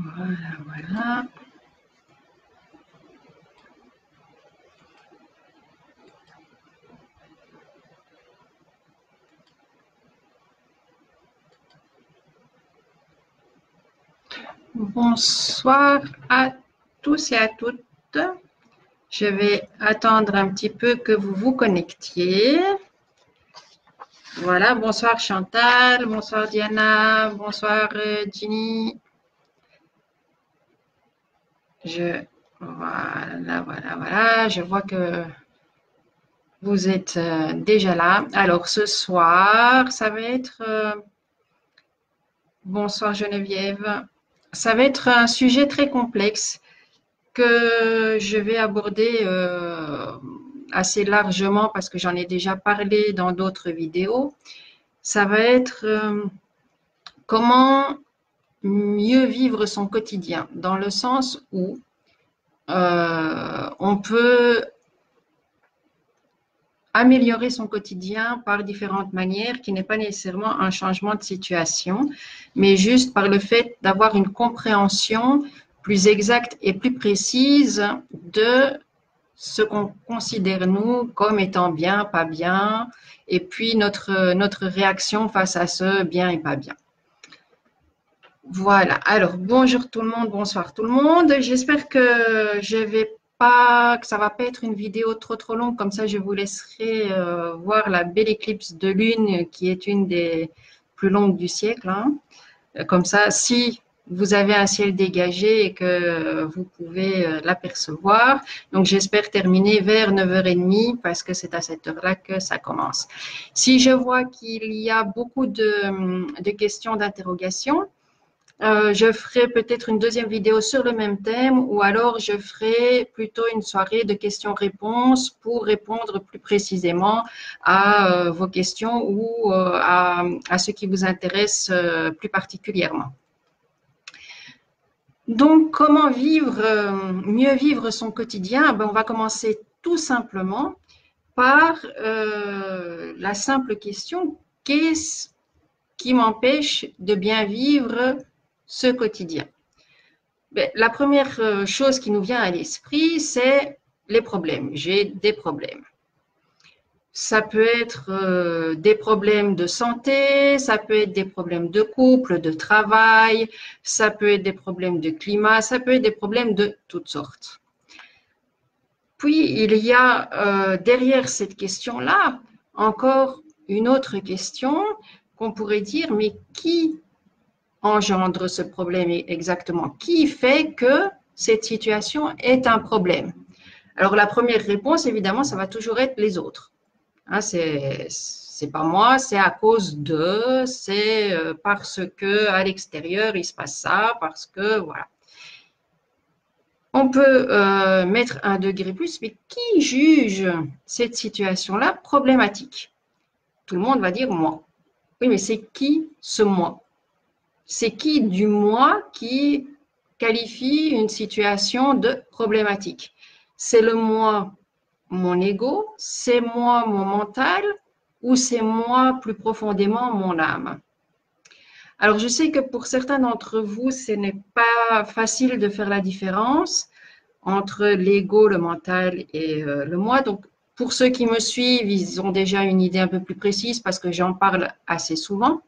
Voilà, voilà. Bonsoir à tous et à toutes. Je vais attendre un petit peu que vous vous connectiez. Voilà, bonsoir Chantal, bonsoir Diana, bonsoir Ginny. Voilà, je vois que vous êtes déjà là. Alors ce soir, ça va être, bonsoir Geneviève, ça va être un sujet très complexe que je vais aborder assez largement parce que j'en ai déjà parlé dans d'autres vidéos. Ça va être comment mieux vivre son quotidien, dans le sens où on peut améliorer son quotidien par différentes manières, qui n'est pas nécessairement un changement de situation, mais juste par le fait d'avoir une compréhension plus exacte et plus précise de ce qu'on considère nous comme étant bien, pas bien, et puis notre réaction face à ce bien et pas bien. Voilà, alors bonjour tout le monde, bonsoir tout le monde. J'espère que ça va pas être une vidéo trop longue, comme ça je vous laisserai voir la belle éclipse de lune qui est une des plus longues du siècle, hein. Comme ça, si vous avez un ciel dégagé et que vous pouvez l'apercevoir. Donc, j'espère terminer vers 9h30 parce que c'est à cette heure-là que ça commence. Si je vois qu'il y a beaucoup de questions d'interrogation, je ferai peut-être une deuxième vidéo sur le même thème ou alors je ferai plutôt une soirée de questions-réponses pour répondre plus précisément à vos questions ou à ce qui vous intéresse plus particulièrement. Donc, comment mieux vivre son quotidien? On va commencer tout simplement par la simple question, qu'est-ce qui m'empêche de bien vivre ce quotidien? La première chose qui nous vient à l'esprit, c'est les problèmes. J'ai des problèmes. Ça peut être des problèmes de santé, ça peut être des problèmes de couple, de travail, ça peut être des problèmes de climat, ça peut être des problèmes de toutes sortes. Puis, il y a derrière cette question-là encore une autre question qu'on pourrait dire, mais qui engendre ce problème exactement? Qui fait que cette situation est un problème? Alors, la première réponse, évidemment, ça va toujours être les autres. Hein, c'est pas moi, c'est à cause de, c'est parce que à l'extérieur il se passe ça, parce que voilà. On peut mettre un degré plus, mais qui juge cette situation-là problématique? Tout le monde va dire moi. Oui, mais c'est qui ce moi? C'est qui du moi qui qualifie une situation de problématique? C'est le moi, mon ego, c'est moi, mon mental, ou c'est moi plus profondément, mon âme? Alors, je sais que pour certains d'entre vous, ce n'est pas facile de faire la différence entre l'ego, le mental et le moi. Donc, pour ceux qui me suivent, ils ont déjà une idée un peu plus précise parce que j'en parle assez souvent.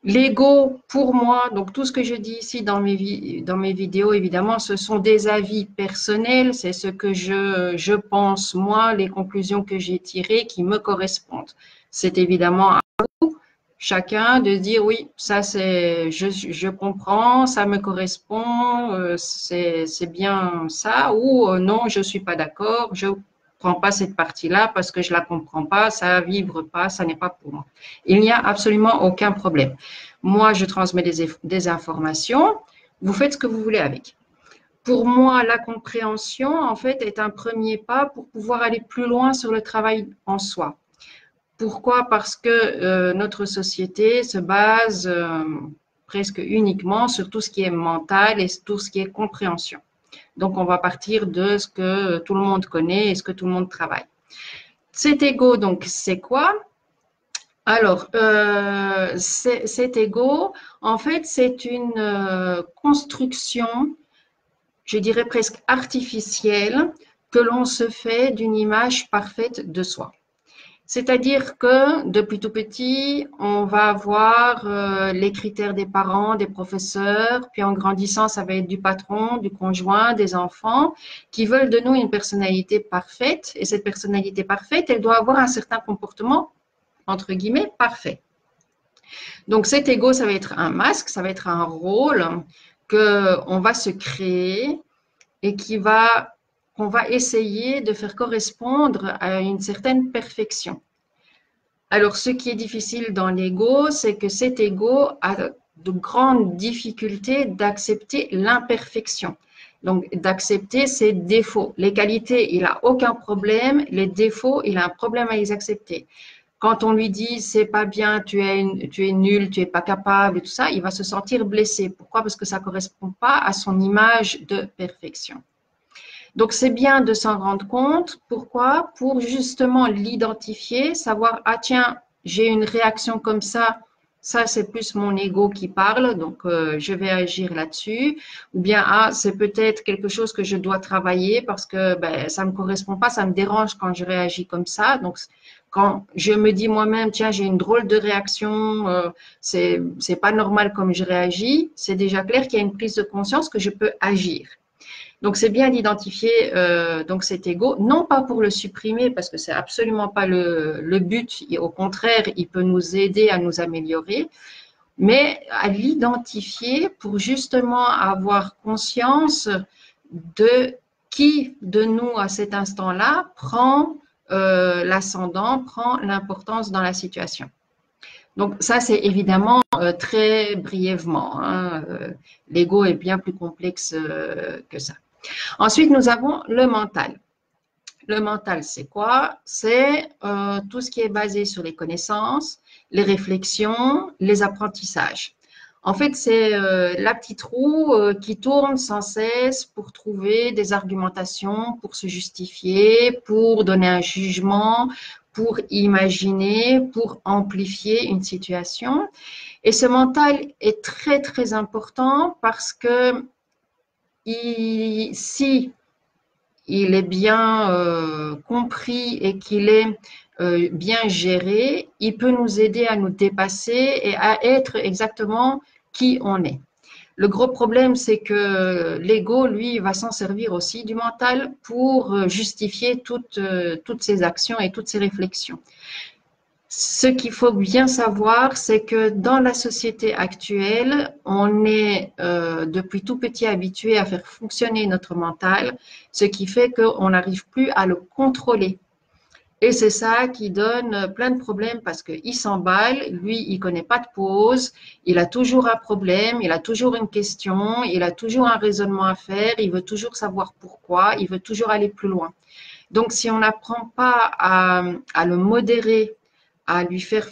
L'ego, pour moi, donc tout ce que je dis ici dans mes vidéos, évidemment, ce sont des avis personnels, c'est ce que je pense, moi, les conclusions que j'ai tirées qui me correspondent. C'est évidemment à vous, chacun, de dire oui, ça c'est, je comprends, ça me correspond, c'est bien ça, ou non, je suis pas d'accord, je prends pas cette partie-là parce que je la comprends pas, ça vibre pas, ça n'est pas pour moi. Il n'y a absolument aucun problème. Moi, je transmets des informations, vous faites ce que vous voulez avec. Pour moi, la compréhension, en fait, est un premier pas pour pouvoir aller plus loin sur le travail en soi. Pourquoi? Parce que notre société se base presque uniquement sur tout ce qui est mental et tout ce qui est compréhension. Donc, on va partir de ce que tout le monde connaît et ce que tout le monde travaille. Cet ego, donc, c'est quoi? Alors, cet ego, en fait, c'est une construction, je dirais presque artificielle, que l'on se fait d'une image parfaite de soi. C'est-à-dire que depuis tout petit, on va avoir les critères des parents, des professeurs, puis en grandissant, ça va être du patron, du conjoint, des enfants, qui veulent de nous une personnalité parfaite. Et cette personnalité parfaite, elle doit avoir un certain comportement, entre guillemets, parfait. Donc cet ego, ça va être un masque, ça va être un rôle que on va se créer et qu'on va essayer de faire correspondre à une certaine perfection. Alors, ce qui est difficile dans l'ego, c'est que cet ego a de grandes difficultés d'accepter l'imperfection. Donc, d'accepter ses défauts. Les qualités, il n'a aucun problème. Les défauts, il a un problème à les accepter. Quand on lui dit c'est pas bien, tu es nul, tu es pas capable et tout ça, il va se sentir blessé. Pourquoi? Parce que ça correspond pas à son image de perfection. Donc, c'est bien de s'en rendre compte. Pourquoi? Pour justement l'identifier, savoir, ah tiens, j'ai une réaction comme ça c'est plus mon ego qui parle, donc je vais agir là-dessus. Ou bien, ah, c'est peut-être quelque chose que je dois travailler parce que ben, ça ne me correspond pas, ça me dérange quand je réagis comme ça. Donc, quand je me dis moi-même, tiens, j'ai une drôle de réaction, c'est pas normal comme je réagis, c'est déjà clair qu'il y a une prise de conscience que je peux agir. Donc, c'est bien d'identifier donc cet ego, non pas pour le supprimer, parce que c'est absolument pas le but. Au contraire, il peut nous aider à nous améliorer, mais à l'identifier pour justement avoir conscience de qui de nous à cet instant-là prend l'ascendant, prend l'importance dans la situation. Donc ça, c'est évidemment très brièvement. Hein. L'ego est bien plus complexe que ça. Ensuite, nous avons le mental. Le mental, c'est quoi? C'est tout ce qui est basé sur les connaissances, les réflexions, les apprentissages. En fait, c'est la petite roue qui tourne sans cesse pour trouver des argumentations, pour se justifier, pour donner un jugement, pour imaginer, pour amplifier une situation. Et ce mental est très, très important parce que si il est bien compris et qu'il est bien géré, il peut nous aider à nous dépasser et à être exactement qui on est. Le gros problème, c'est que l'ego, lui, va s'en servir aussi du mental pour justifier toutes ses actions et toutes ses réflexions. Ce qu'il faut bien savoir, c'est que dans la société actuelle, on est depuis tout petit habitué à faire fonctionner notre mental, ce qui fait qu'on n'arrive plus à le contrôler. Et c'est ça qui donne plein de problèmes parce qu'il s'emballe, lui, il connaît pas de pause, il a toujours un problème, il a toujours une question, il a toujours un raisonnement à faire, il veut toujours savoir pourquoi, il veut toujours aller plus loin. Donc, si on n'apprend pas à le modérer, à lui faire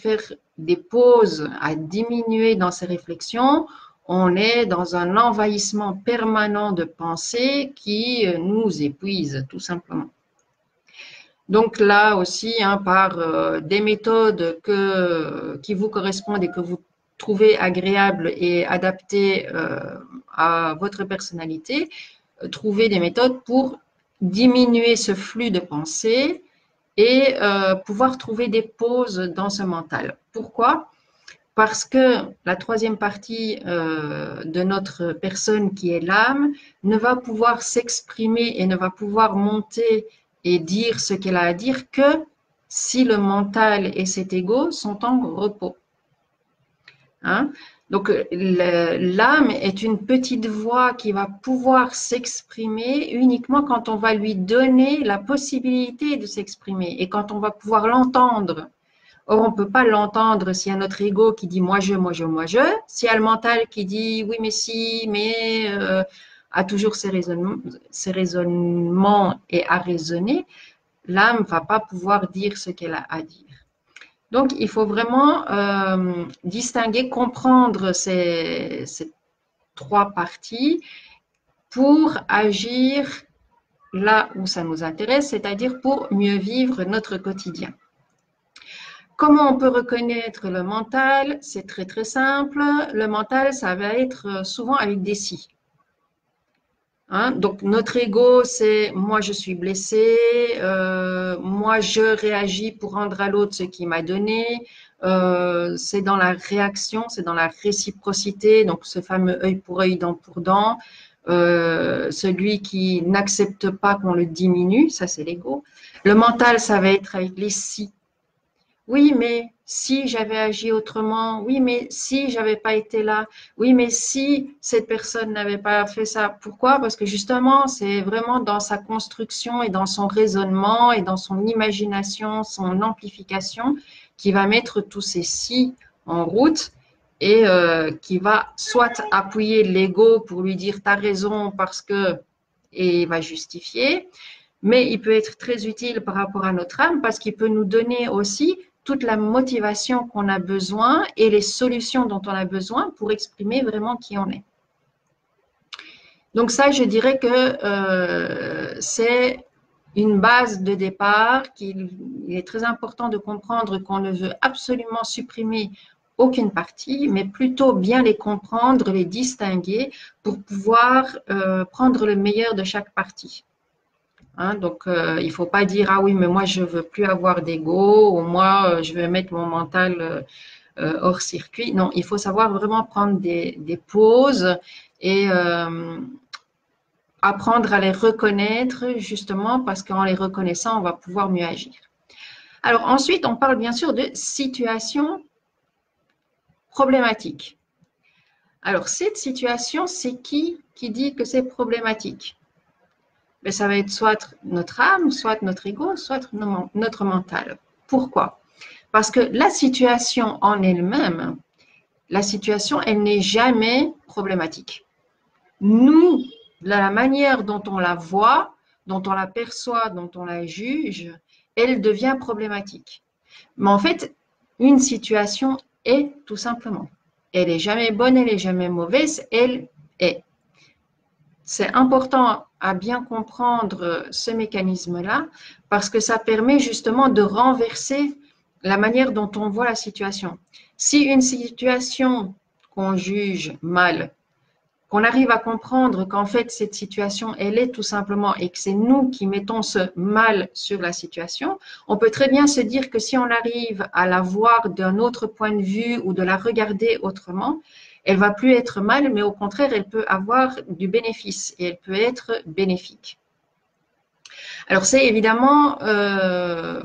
des pauses, à diminuer dans ses réflexions, on est dans un envahissement permanent de pensées qui nous épuise tout simplement. Donc là aussi, hein, par des méthodes qui vous correspondent et que vous trouvez agréables et adaptées à votre personnalité, trouvez des méthodes pour diminuer ce flux de pensée et pouvoir trouver des pauses dans ce mental. Pourquoi? Parce que la troisième partie de notre personne qui est l'âme ne va pouvoir s'exprimer et ne va pouvoir monter et dire ce qu'elle a à dire que si le mental et cet ego sont en repos. Hein? Donc, l'âme est une petite voix qui va pouvoir s'exprimer uniquement quand on va lui donner la possibilité de s'exprimer et quand on va pouvoir l'entendre. Or, on ne peut pas l'entendre s'il y a notre ego qui dit moi je, moi je, moi je. S'il y a le mental qui dit oui, mais si, mais a toujours ses raisonnements et à raisonner, l'âme ne va pas pouvoir dire ce qu'elle a à dire. Donc, il faut vraiment distinguer, comprendre ces trois parties pour agir là où ça nous intéresse, c'est-à-dire pour mieux vivre notre quotidien. Comment on peut reconnaître le mental? C'est très très simple. Le mental, ça va être souvent avec des si. Hein? Donc notre ego, c'est moi je suis blessé, moi je réagis pour rendre à l'autre ce qu'il m'a donné. C'est dans la réaction, c'est dans la réciprocité, donc ce fameux œil pour œil, dent pour dent. Celui qui n'accepte pas qu'on le diminue, ça c'est l'ego. Le mental, ça va être avec les si. Oui, mais si j'avais agi autrement, oui, mais si j'avais pas été là, oui, mais si cette personne n'avait pas fait ça. Pourquoi? Parce que justement, c'est vraiment dans sa construction et dans son raisonnement et dans son imagination, son amplification, qui va mettre tous ces si en route et qui va soit appuyer l'ego pour lui dire t'as raison parce que et il va justifier, mais il peut être très utile par rapport à notre âme parce qu'il peut nous donner aussi toute la motivation qu'on a besoin et les solutions dont on a besoin pour exprimer vraiment qui on est. Donc ça, je dirais que c'est une base de départ qu'il est très important de comprendre qu'on ne veut absolument supprimer aucune partie, mais plutôt bien les comprendre, les distinguer pour pouvoir prendre le meilleur de chaque partie. Hein, donc, il ne faut pas dire, ah oui, mais moi, je ne veux plus avoir d'ego, ou moi, je vais mettre mon mental hors circuit. Non, il faut savoir vraiment prendre des pauses et apprendre à les reconnaître, justement, parce qu'en les reconnaissant, on va pouvoir mieux agir. Alors, ensuite, on parle bien sûr de situation problématique. Alors, cette situation, c'est qui dit que c'est problématique? Mais ça va être soit notre âme, soit notre ego, soit notre mental. Pourquoi? Parce que la situation en elle-même, la situation, elle n'est jamais problématique. Nous, la manière dont on la voit, dont on la perçoit, dont on la juge, elle devient problématique. Mais en fait, une situation est tout simplement. Elle n'est jamais bonne, elle n'est jamais mauvaise, elle est. C'est important à bien comprendre ce mécanisme-là parce que ça permet justement de renverser la manière dont on voit la situation. Si une situation qu'on juge mal, qu'on arrive à comprendre qu'en fait cette situation, elle est tout simplement et que c'est nous qui mettons ce mal sur la situation, on peut très bien se dire que si on arrive à la voir d'un autre point de vue ou de la regarder autrement, elle va plus être mal, mais au contraire, elle peut avoir du bénéfice et elle peut être bénéfique. Alors, c'est évidemment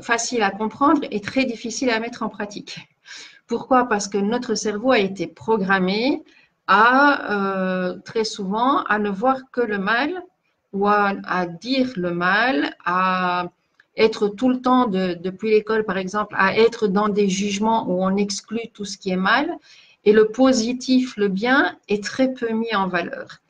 facile à comprendre et très difficile à mettre en pratique. Pourquoi? Parce que notre cerveau a été programmé à très souvent à ne voir que le mal ou à dire le mal, à être tout le temps, depuis l'école par exemple, à être dans des jugements où on exclut tout ce qui est mal. Et le positif, le bien, est très peu mis en valeur.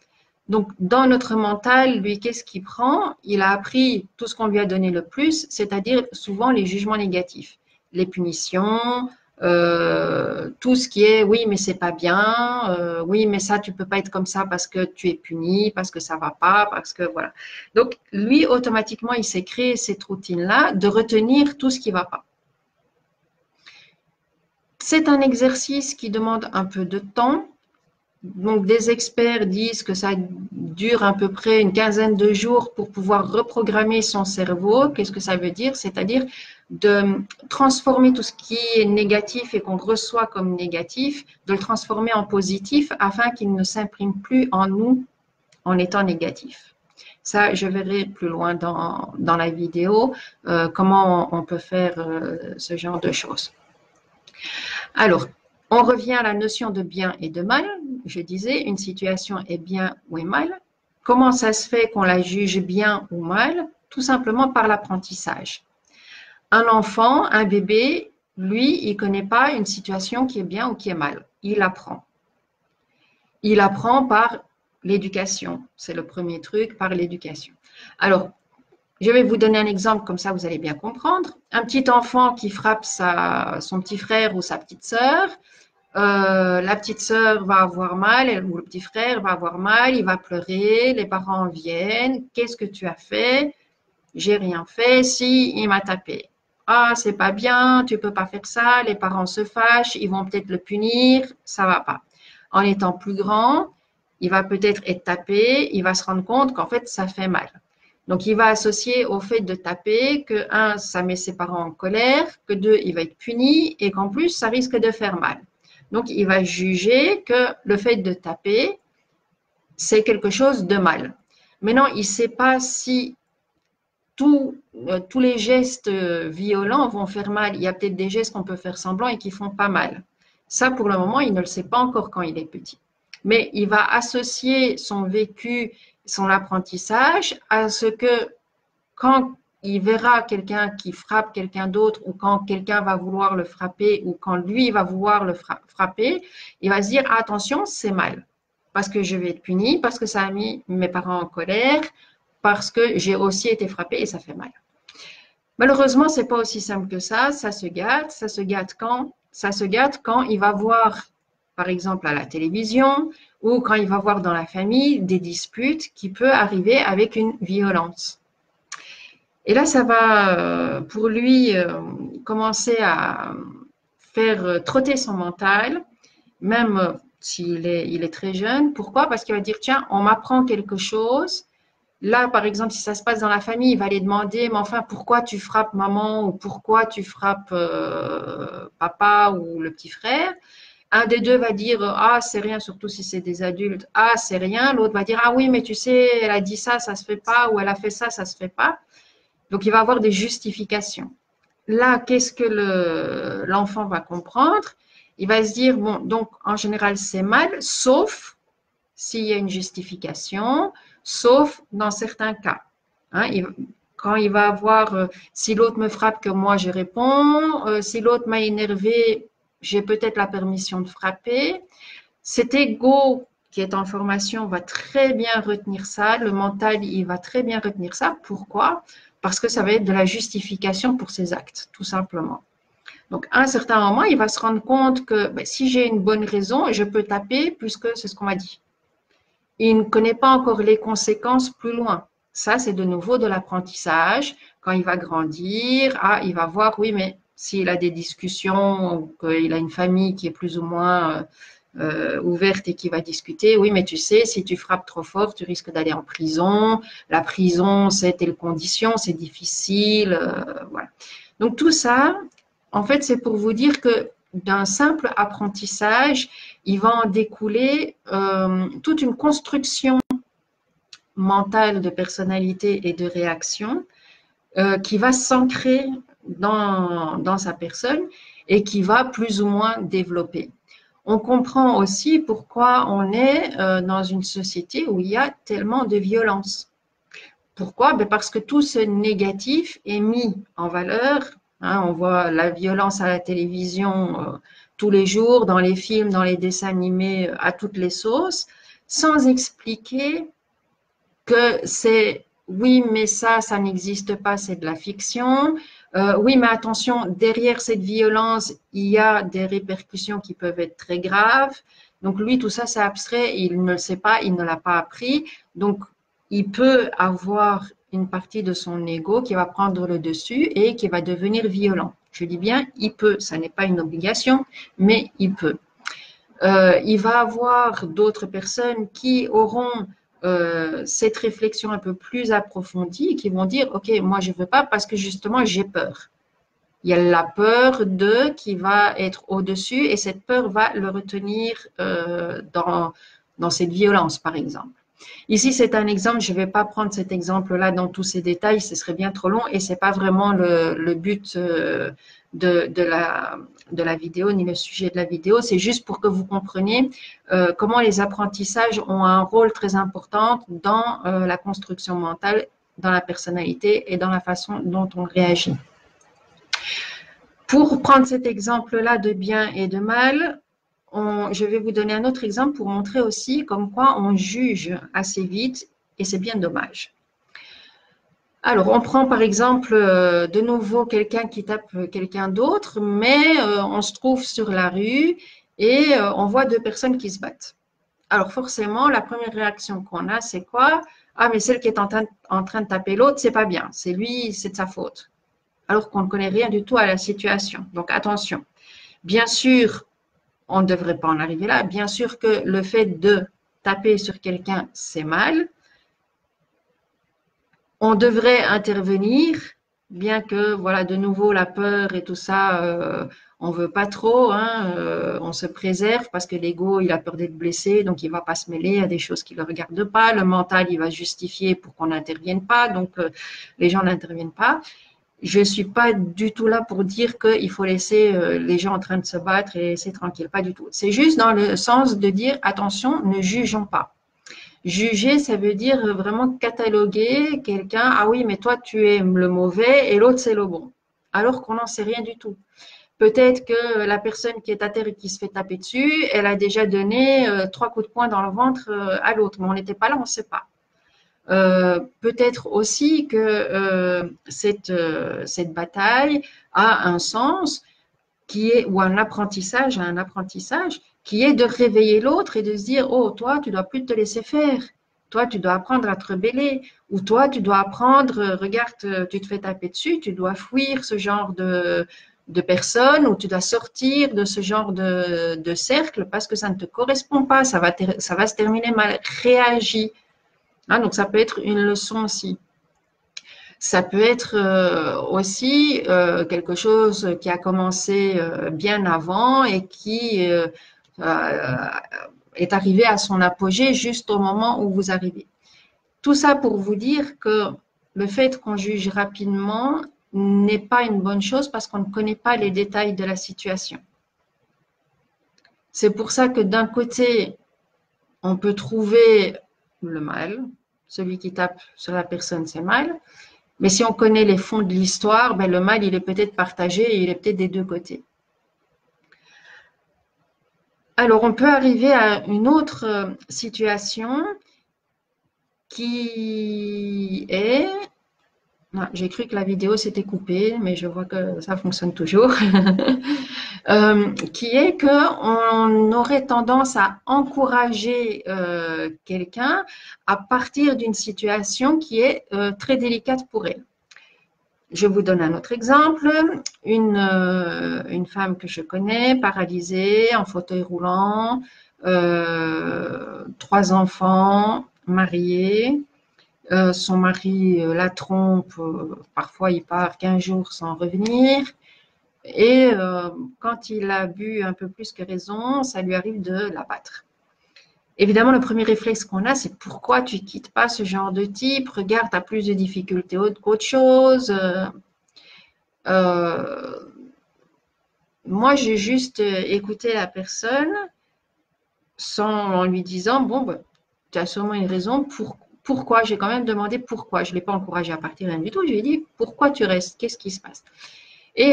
Donc, dans notre mental, lui, qu'est-ce qu'il prend? Il a appris tout ce qu'on lui a donné le plus, c'est-à-dire souvent les jugements négatifs, les punitions, tout ce qui est oui, mais c'est pas bien, oui, mais ça, tu peux pas être comme ça parce que tu es puni, parce que ça va pas, parce que voilà. Donc, lui, automatiquement, il s'est créé cette routine-là de retenir tout ce qui va pas. C'est un exercice qui demande un peu de temps. Donc, des experts disent que ça dure à peu près une quinzaine de jours pour pouvoir reprogrammer son cerveau. Qu'est-ce que ça veut dire? C'est-à-dire de transformer tout ce qui est négatif et qu'on reçoit comme négatif, de le transformer en positif afin qu'il ne s'imprime plus en nous en étant négatif. Ça, je verrai plus loin dans la vidéo comment on peut faire ce genre de choses. Alors, on revient à la notion de bien et de mal. Je disais, une situation est bien ou est mal. Comment ça se fait qu'on la juge bien ou mal? Tout simplement par l'apprentissage. Un enfant, un bébé, lui, il ne connaît pas une situation qui est bien ou qui est mal. Il apprend. Il apprend par l'éducation. C'est le premier truc, par l'éducation. Alors, je vais vous donner un exemple, comme ça vous allez bien comprendre. Un petit enfant qui frappe son petit frère ou sa petite sœur, la petite sœur va avoir mal, ou le petit frère va avoir mal, il va pleurer, les parents viennent, qu'est-ce que tu as fait? J'ai rien fait, si, il m'a tapé. ah, c'est pas bien, tu peux pas faire ça, les parents se fâchent, ils vont peut-être le punir, ça va pas. En étant plus grand, il va peut-être être tapé, il va se rendre compte qu'en fait, ça fait mal. Donc, il va associer au fait de taper que, un, ça met ses parents en colère, que deux, il va être puni et qu'en plus, ça risque de faire mal. Donc, il va juger que le fait de taper, c'est quelque chose de mal. Maintenant, il ne sait pas si tous les gestes violents vont faire mal. Il y a peut-être des gestes qu'on peut faire semblant et qui font pas mal. Ça, pour le moment, il ne le sait pas encore quand il est petit. Mais il va associer son vécu, son apprentissage à ce que quand il verra quelqu'un qui frappe quelqu'un d'autre ou quand quelqu'un va vouloir le frapper ou quand lui va vouloir le frapper, il va se dire attention, c'est mal parce que je vais être puni, parce que ça a mis mes parents en colère, parce que j'ai aussi été frappé et ça fait mal. Malheureusement, c'est pas aussi simple que ça. Ça se gâte. Ça se gâte quand? Ça se gâte quand il va voir, par exemple, à la télévision ou quand il va voir dans la famille des disputes qui peuvent arriver avec une violence. Et là, ça va, pour lui, commencer à faire trotter son mental, même s'il il est très jeune. Pourquoi? Parce qu'il va dire, tiens, on m'apprend quelque chose. Là, par exemple, si ça se passe dans la famille, il va aller demander, mais enfin, pourquoi tu frappes maman ou pourquoi tu frappes papa ou le petit frère? Un des deux va dire, ah, c'est rien, surtout si c'est des adultes, ah, c'est rien. L'autre va dire, ah oui, mais tu sais, elle a dit ça, ça se fait pas, ou elle a fait ça se fait pas. Donc, il va avoir des justifications. Là, qu'est-ce que l'enfant va comprendre? Il va se dire, bon, donc, en général, c'est mal, sauf s'il y a une justification, sauf dans certains cas. Hein, quand il va avoir, si l'autre me frappe, que moi je réponds, si l'autre m'a énervé, j'ai peut-être la permission de frapper. Cet ego qui est en formation va très bien retenir ça, le mental, il va très bien retenir ça. Pourquoi? Parce que ça va être de la justification pour ses actes, tout simplement. Donc, à un certain moment, il va se rendre compte que ben, si j'ai une bonne raison, je peux taper puisque c'est ce qu'on m'a dit. Il ne connaît pas encore les conséquences plus loin. Ça, c'est de nouveau de l'apprentissage. Quand il va grandir, ah, il va voir, oui, mais s'il a des discussions ou qu'il a une famille qui est plus ou moins ouverte et qui va discuter, oui, mais tu sais, si tu frappes trop fort, tu risques d'aller en prison. La prison, c'est telle condition, c'est difficile. Voilà. Donc tout ça, en fait, c'est pour vous dire que d'un simple apprentissage, il va en découler toute une construction mentale de personnalité et de réaction qui va s'ancrer dans sa personne et qui va plus ou moins développer. On comprend aussi pourquoi on est dans une société où il y a tellement de violence. Pourquoi? Parce que tout ce négatif est mis en valeur. Hein, on voit la violence à la télévision tous les jours, dans les films, dans les dessins animés, à toutes les sauces, sans expliquer que c'est oui, mais ça n'existe pas, c'est de la fiction. Oui, mais attention, derrière cette violence, il y a des répercussions qui peuvent être très graves. Donc lui, tout ça, c'est abstrait, il ne le sait pas, il ne l'a pas appris. Donc, il peut avoir une partie de son ego qui va prendre le dessus et qui va devenir violent. Je dis bien, il peut, ça n'est pas une obligation, mais il peut. Il va avoir d'autres personnes qui auront cette réflexion un peu plus approfondie et qui vont dire, OK, moi je ne veux pas parce que justement j'ai peur. Il y a la peur de qui va être au-dessus et cette peur va le retenir dans cette violence, par exemple. Ici, c'est un exemple, je ne vais pas prendre cet exemple-là dans tous ses détails, ce serait bien trop long et ce n'est pas vraiment le but de la vidéo ni le sujet de la vidéo, c'est juste pour que vous compreniez comment les apprentissages ont un rôle très important dans la construction mentale, dans la personnalité et dans la façon dont on réagit. Pour prendre cet exemple-là de bien et de mal, je vais vous donner un autre exemple pour montrer aussi comme quoi on juge assez vite et c'est bien dommage. Alors, on prend par exemple de nouveau quelqu'un qui tape quelqu'un d'autre, mais on se trouve sur la rue et on voit deux personnes qui se battent. Alors forcément, la première réaction qu'on a, c'est quoi? Ah, mais celle qui est en train de taper l'autre, c'est pas bien. C'est lui, c'est de sa faute. alors qu'on ne connaît rien du tout à la situation. Donc attention, bien sûr, on ne devrait pas en arriver là. Bien sûr que le fait de taper sur quelqu'un, c'est mal. On devrait intervenir, bien que, voilà, de nouveau, la peur et tout ça, on veut pas trop, hein, on se préserve parce que l'ego, il a peur d'être blessé, donc il va pas se mêler à des choses qui le regardent pas. Le mental, il va justifier pour qu'on n'intervienne pas, donc les gens n'interviennent pas. Je suis pas du tout là pour dire qu'il faut laisser les gens en train de se battre et laisser tranquille, pas du tout. C'est juste dans le sens de dire, attention, ne jugeons pas. Juger, ça veut dire vraiment cataloguer quelqu'un. Ah oui, mais toi, tu es le mauvais et l'autre, c'est le bon. Alors qu'on n'en sait rien du tout. Peut-être que la personne qui est à terre et qui se fait taper dessus, elle a déjà donné 3 coups de poing dans le ventre à l'autre. Mais on n'était pas là, on ne sait pas. Peut-être aussi que cette bataille a un sens qui est, ou un apprentissage qui est de réveiller l'autre et de se dire, oh, toi, tu dois plus te laisser faire. Toi, tu dois apprendre à te rebeller. Ou toi, tu dois apprendre, regarde, tu te fais taper dessus, tu dois fuir ce genre de personnes ou tu dois sortir de ce genre de cercle parce que ça ne te correspond pas, ça va se terminer mal. Réagis. Hein, donc, ça peut être une leçon aussi. Ça peut être aussi quelque chose qui a commencé bien avant et qui est arrivé à son apogée juste au moment où vous arrivez. Tout ça pour vous dire que le fait qu'on juge rapidement n'est pas une bonne chose parce qu'on ne connaît pas les détails de la situation. C'est pour ça que d'un côté, on peut trouver le mal, celui qui tape sur la personne, c'est mal. Mais si on connaît les fonds de l'histoire, ben le mal, il est peut-être partagé et il est peut-être des deux côtés. Alors, on peut arriver à une autre situation qui est... J'ai cru que la vidéo s'était coupée, mais je vois que ça fonctionne toujours. Qui est qu'on aurait tendance à encourager quelqu'un à partir d'une situation qui est très délicate pour elle. Je vous donne un autre exemple. Une femme que je connais, paralysée, en fauteuil roulant, 3 enfants, mariée. Son mari la trompe, parfois il part 15 jours sans revenir. Et quand il a bu un peu plus que raison, ça lui arrive de l'abattre. Évidemment, le premier réflexe qu'on a, c'est pourquoi tu ne quittes pas ce genre de type? Regarde, tu as plus de difficultés qu'autre chose. Moi, j'ai juste écouté la personne en lui disant, bon, ben, tu as sûrement une raison. Pourquoi? J'ai quand même demandé pourquoi. Je ne l'ai pas encouragé à partir, rien du tout. Je lui ai dit, pourquoi tu restes? Qu'est-ce qui se passe? Et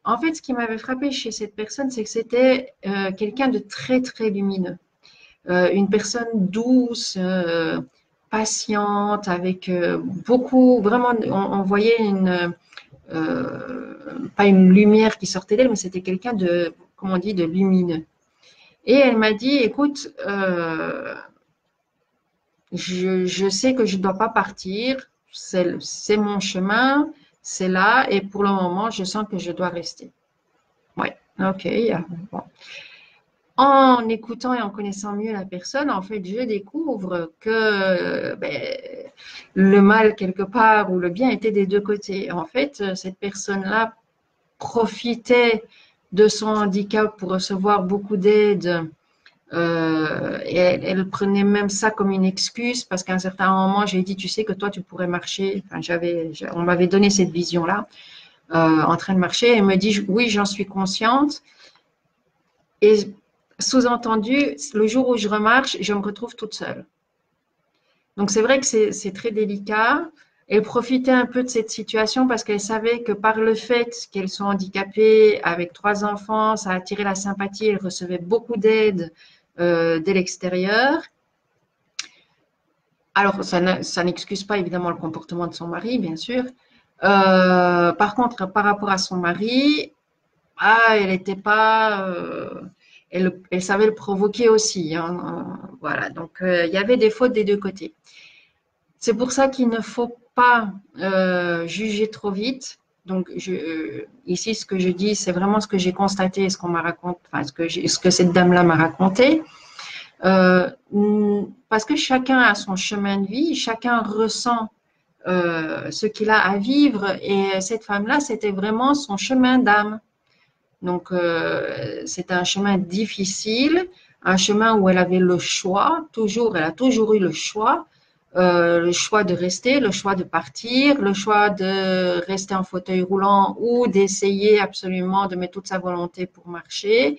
en fait, ce qui m'avait frappé chez cette personne, c'est que c'était quelqu'un de très, très lumineux. Une personne douce, patiente, avec beaucoup, vraiment, on voyait pas une lumière qui sortait d'elle, mais c'était quelqu'un de, comment on dit, de lumineux. Et elle m'a dit, écoute, je sais que je ne dois pas partir, c'est mon chemin, c'est là, et pour le moment, je sens que je dois rester. Oui, ok. Bon. En écoutant et en connaissant mieux la personne, en fait, je découvre que le mal quelque part ou le bien était des deux côtés. En fait, cette personne-là profitait de son handicap pour recevoir beaucoup d'aide. Et elle prenait même ça comme une excuse parce qu'à un certain moment, j'ai dit, tu sais que toi, tu pourrais marcher. Enfin, on m'avait donné cette vision-là, en train de marcher. Elle me dit, oui, j'en suis consciente. Et sous-entendu, le jour où je remarche, je me retrouve toute seule. Donc, c'est vrai que c'est très délicat. Elle profitait un peu de cette situation parce qu'elle savait que par le fait qu'elles sont handicapées avec 3 enfants, ça a attiré la sympathie. Elle recevait beaucoup d'aide de l'extérieur. Alors, ça n'excuse pas évidemment le comportement de son mari, bien sûr. Par contre, par rapport à son mari, elle n'était pas... elle savait le provoquer aussi. Hein, voilà, donc il y avait des fautes des deux côtés. C'est pour ça qu'il ne faut pas juger trop vite. Donc, ici, ce que je dis, c'est vraiment ce que j'ai constaté, ce qu'on m'a raconté, enfin, ce que cette dame-là m'a raconté. Parce que chacun a son chemin de vie, chacun ressent ce qu'il a à vivre. Et cette femme-là, c'était vraiment son chemin d'âme. Donc, c'est un chemin difficile, un chemin où elle avait le choix, toujours, elle a toujours eu le choix de rester, le choix de partir, le choix de rester en fauteuil roulant ou d'essayer absolument de mettre toute sa volonté pour marcher.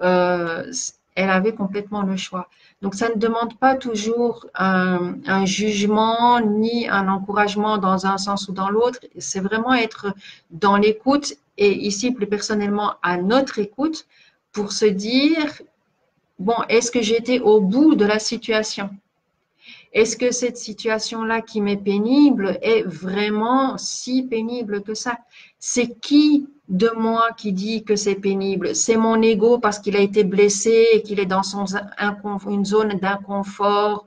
Elle avait complètement le choix. Donc, ça ne demande pas toujours un jugement ni un encouragement dans un sens ou dans l'autre. C'est vraiment être dans l'écoute et ici, plus personnellement, à notre écoute pour se dire, bon, est-ce que j'étais au bout de la situation? Est-ce que cette situation-là qui m'est pénible est vraiment si pénible que ça? C'est qui de moi qui dit que c'est pénible? C'est mon ego parce qu'il a été blessé et qu'il est dans une zone d'inconfort?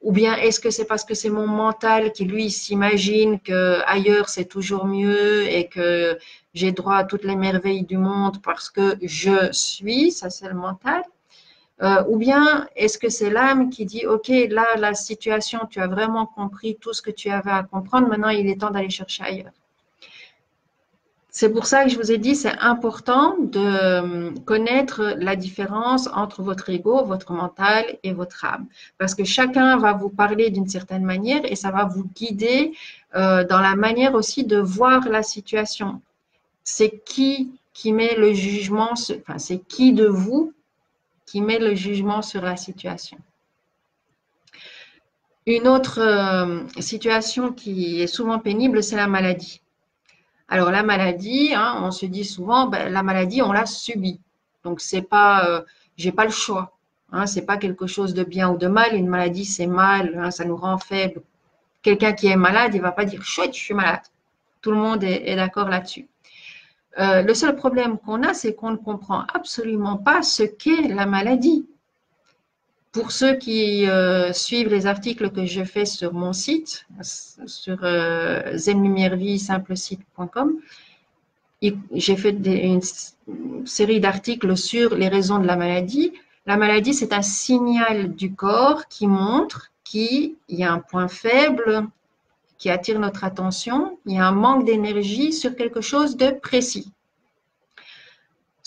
Ou bien est-ce que c'est parce que c'est mon mental qui, lui, s'imagine que ailleurs c'est toujours mieux et que j'ai droit à toutes les merveilles du monde parce que je suis, ça c'est le mental? Ou bien est-ce que c'est l'âme qui dit, OK, là, la situation, tu as vraiment compris tout ce que tu avais à comprendre, maintenant il est temps d'aller chercher ailleurs. C'est pour ça que je vous ai dit, c'est important de connaître la différence entre votre ego, votre mental et votre âme. Parce que chacun va vous parler d'une certaine manière et ça va vous guider dans la manière aussi de voir la situation. C'est qui met le jugement, enfin, c'est qui de vous qui met le jugement sur la situation. Une autre situation qui est souvent pénible, c'est la maladie. Alors la maladie, hein, on se dit souvent, ben, la maladie, on l'a subie. Donc c'est pas, j'ai pas le choix. Hein, c'est pas quelque chose de bien ou de mal. Une maladie, c'est mal, hein, ça nous rend faibles. Quelqu'un qui est malade, il va pas dire chouette, je suis malade. Tout le monde est d'accord là-dessus. Le seul problème qu'on a, c'est qu'on ne comprend absolument pas ce qu'est la maladie. Pour ceux qui suivent les articles que je fais sur mon site, sur zenlumierevie-simple-site.com, j'ai fait une série d'articles sur les raisons de la maladie. La maladie, c'est un signal du corps qui montre qu'il y a un point faible qui attire notre attention, il y a un manque d'énergie sur quelque chose de précis.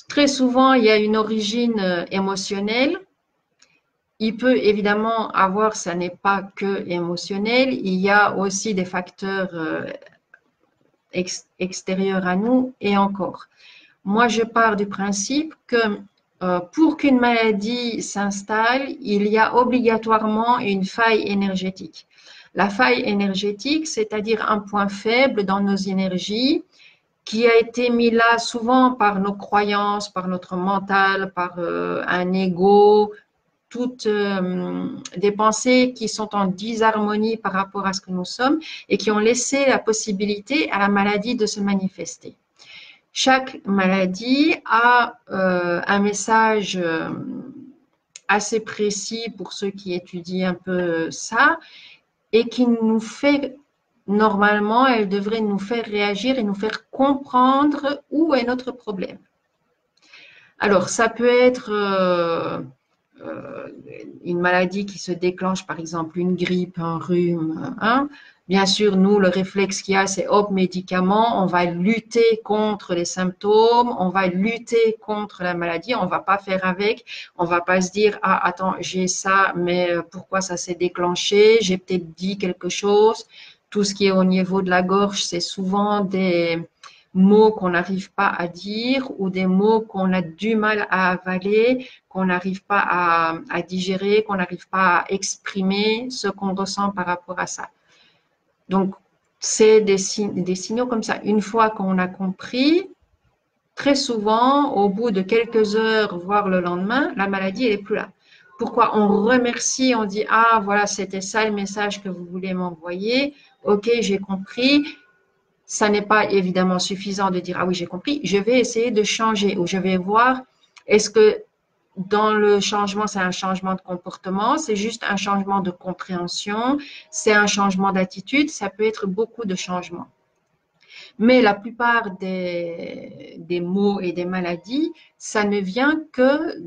Très souvent, il y a une origine émotionnelle. Il peut évidemment avoir, ça n'est pas que émotionnel, il y a aussi des facteurs extérieurs à nous et encore. Moi, je pars du principe que pour qu'une maladie s'installe, il y a obligatoirement une faille énergétique. La faille énergétique, c'est-à-dire un point faible dans nos énergies qui a été mis là souvent par nos croyances, par notre mental, par un ego, toutes des pensées qui sont en disharmonie par rapport à ce que nous sommes et qui ont laissé la possibilité à la maladie de se manifester. Chaque maladie a un message assez précis pour ceux qui étudient un peu ça et qui nous fait, normalement, elle devrait nous faire réagir et nous faire comprendre où est notre problème. Alors, ça peut être une maladie qui se déclenche, par exemple une grippe, un rhume. Hein. Bien sûr, nous, le réflexe qu'il y a, c'est hop, médicaments, on va lutter contre les symptômes, on va lutter contre la maladie, on ne va pas faire avec, on ne va pas se dire, ah, attends, j'ai ça, mais pourquoi ça s'est déclenché? J'ai peut-être dit quelque chose. Tout ce qui est au niveau de la gorge, c'est souvent des mots qu'on n'arrive pas à dire ou des mots qu'on a du mal à avaler, qu'on n'arrive pas à digérer, qu'on n'arrive pas à exprimer ce qu'on ressent par rapport à ça. Donc, c'est des signaux comme ça. Une fois qu'on a compris, très souvent, au bout de quelques heures, voire le lendemain, la maladie, elle n'est plus là. Pourquoi? On remercie, on dit, ah, voilà, c'était ça le message que vous voulez m'envoyer. OK, j'ai compris. Ça n'est pas évidemment suffisant de dire, ah oui, j'ai compris. Je vais essayer de changer ou je vais voir, est-ce que dans le changement, c'est un changement de comportement, c'est juste un changement de compréhension, c'est un changement d'attitude, ça peut être beaucoup de changements. Mais la plupart des maux et des maladies, ça ne vient que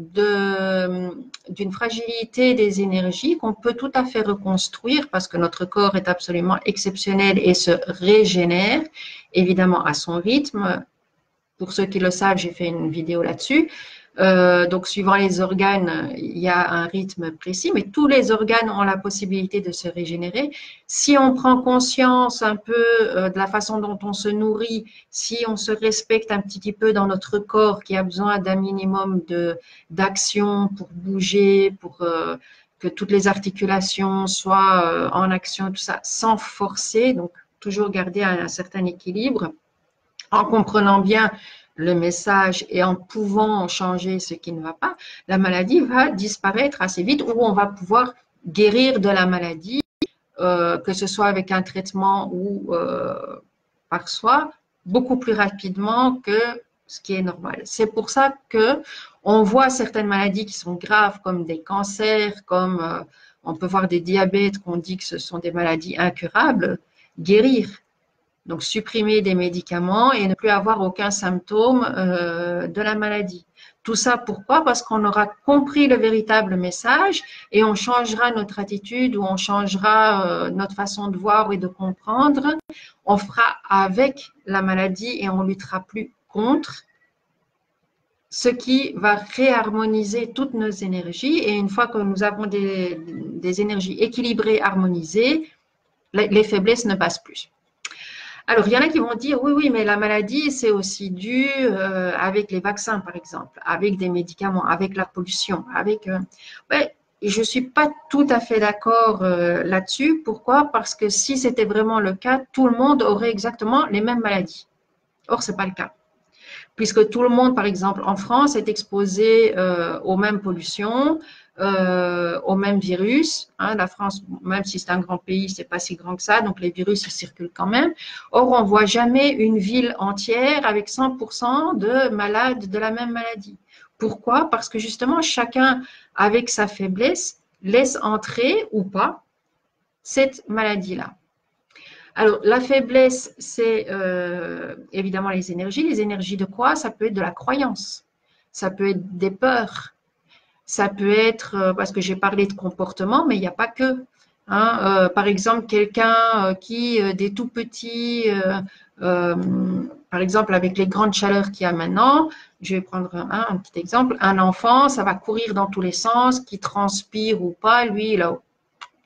d'une fragilité des énergies qu'on peut tout à fait reconstruire parce que notre corps est absolument exceptionnel et se régénère, évidemment à son rythme. Pour ceux qui le savent, j'ai fait une vidéo là-dessus. Donc, suivant les organes, il y a un rythme précis, mais tous les organes ont la possibilité de se régénérer. Si on prend conscience un peu de la façon dont on se nourrit, si on se respecte un petit peu dans notre corps qui a besoin d'un minimum d'action pour bouger, pour que toutes les articulations soient en action, tout ça, sans forcer, donc toujours garder un certain équilibre en comprenant bien le message et en pouvant changer ce qui ne va pas, la maladie va disparaître assez vite ou on va pouvoir guérir de la maladie, que ce soit avec un traitement ou par soi, beaucoup plus rapidement que ce qui est normal. C'est pour ça que on voit certaines maladies qui sont graves comme des cancers, comme on peut voir des diabètes qu'on dit que ce sont des maladies incurables, guérir. Donc, supprimer des médicaments et ne plus avoir aucun symptôme de la maladie. Tout ça, pourquoi? Parce qu'on aura compris le véritable message et on changera notre attitude ou on changera notre façon de voir et de comprendre. On fera avec la maladie et on ne luttera plus contre, ce qui va réharmoniser toutes nos énergies. Et une fois que nous avons des énergies équilibrées, harmonisées, les faiblesses ne passent plus. Alors, il y en a qui vont dire, oui, oui, mais la maladie, c'est aussi dû avec les vaccins, par exemple, avec des médicaments, avec la pollution, avec… Ouais, je ne suis pas tout à fait d'accord là-dessus. Pourquoi? Parce que si c'était vraiment le cas, tout le monde aurait exactement les mêmes maladies. Or, ce n'est pas le cas. Puisque tout le monde, par exemple, en France, est exposé aux mêmes pollutions, au même virus. Hein, la France, même si c'est un grand pays, c'est pas si grand que ça, donc les virus circulent quand même. Or, on voit jamais une ville entière avec 100% de malades de la même maladie. Pourquoi? Parce que justement, chacun, avec sa faiblesse, laisse entrer ou pas cette maladie-là. Alors, la faiblesse, c'est évidemment les énergies. Les énergies de quoi? Ça peut être de la croyance, ça peut être des peurs, ça peut être, parce que j'ai parlé de comportement, mais il n'y a pas que. Hein, par exemple, quelqu'un qui, des tout petits, par exemple, avec les grandes chaleurs qu'il y a maintenant, je vais prendre un petit exemple, un enfant, ça va courir dans tous les sens, qui transpire ou pas, lui, il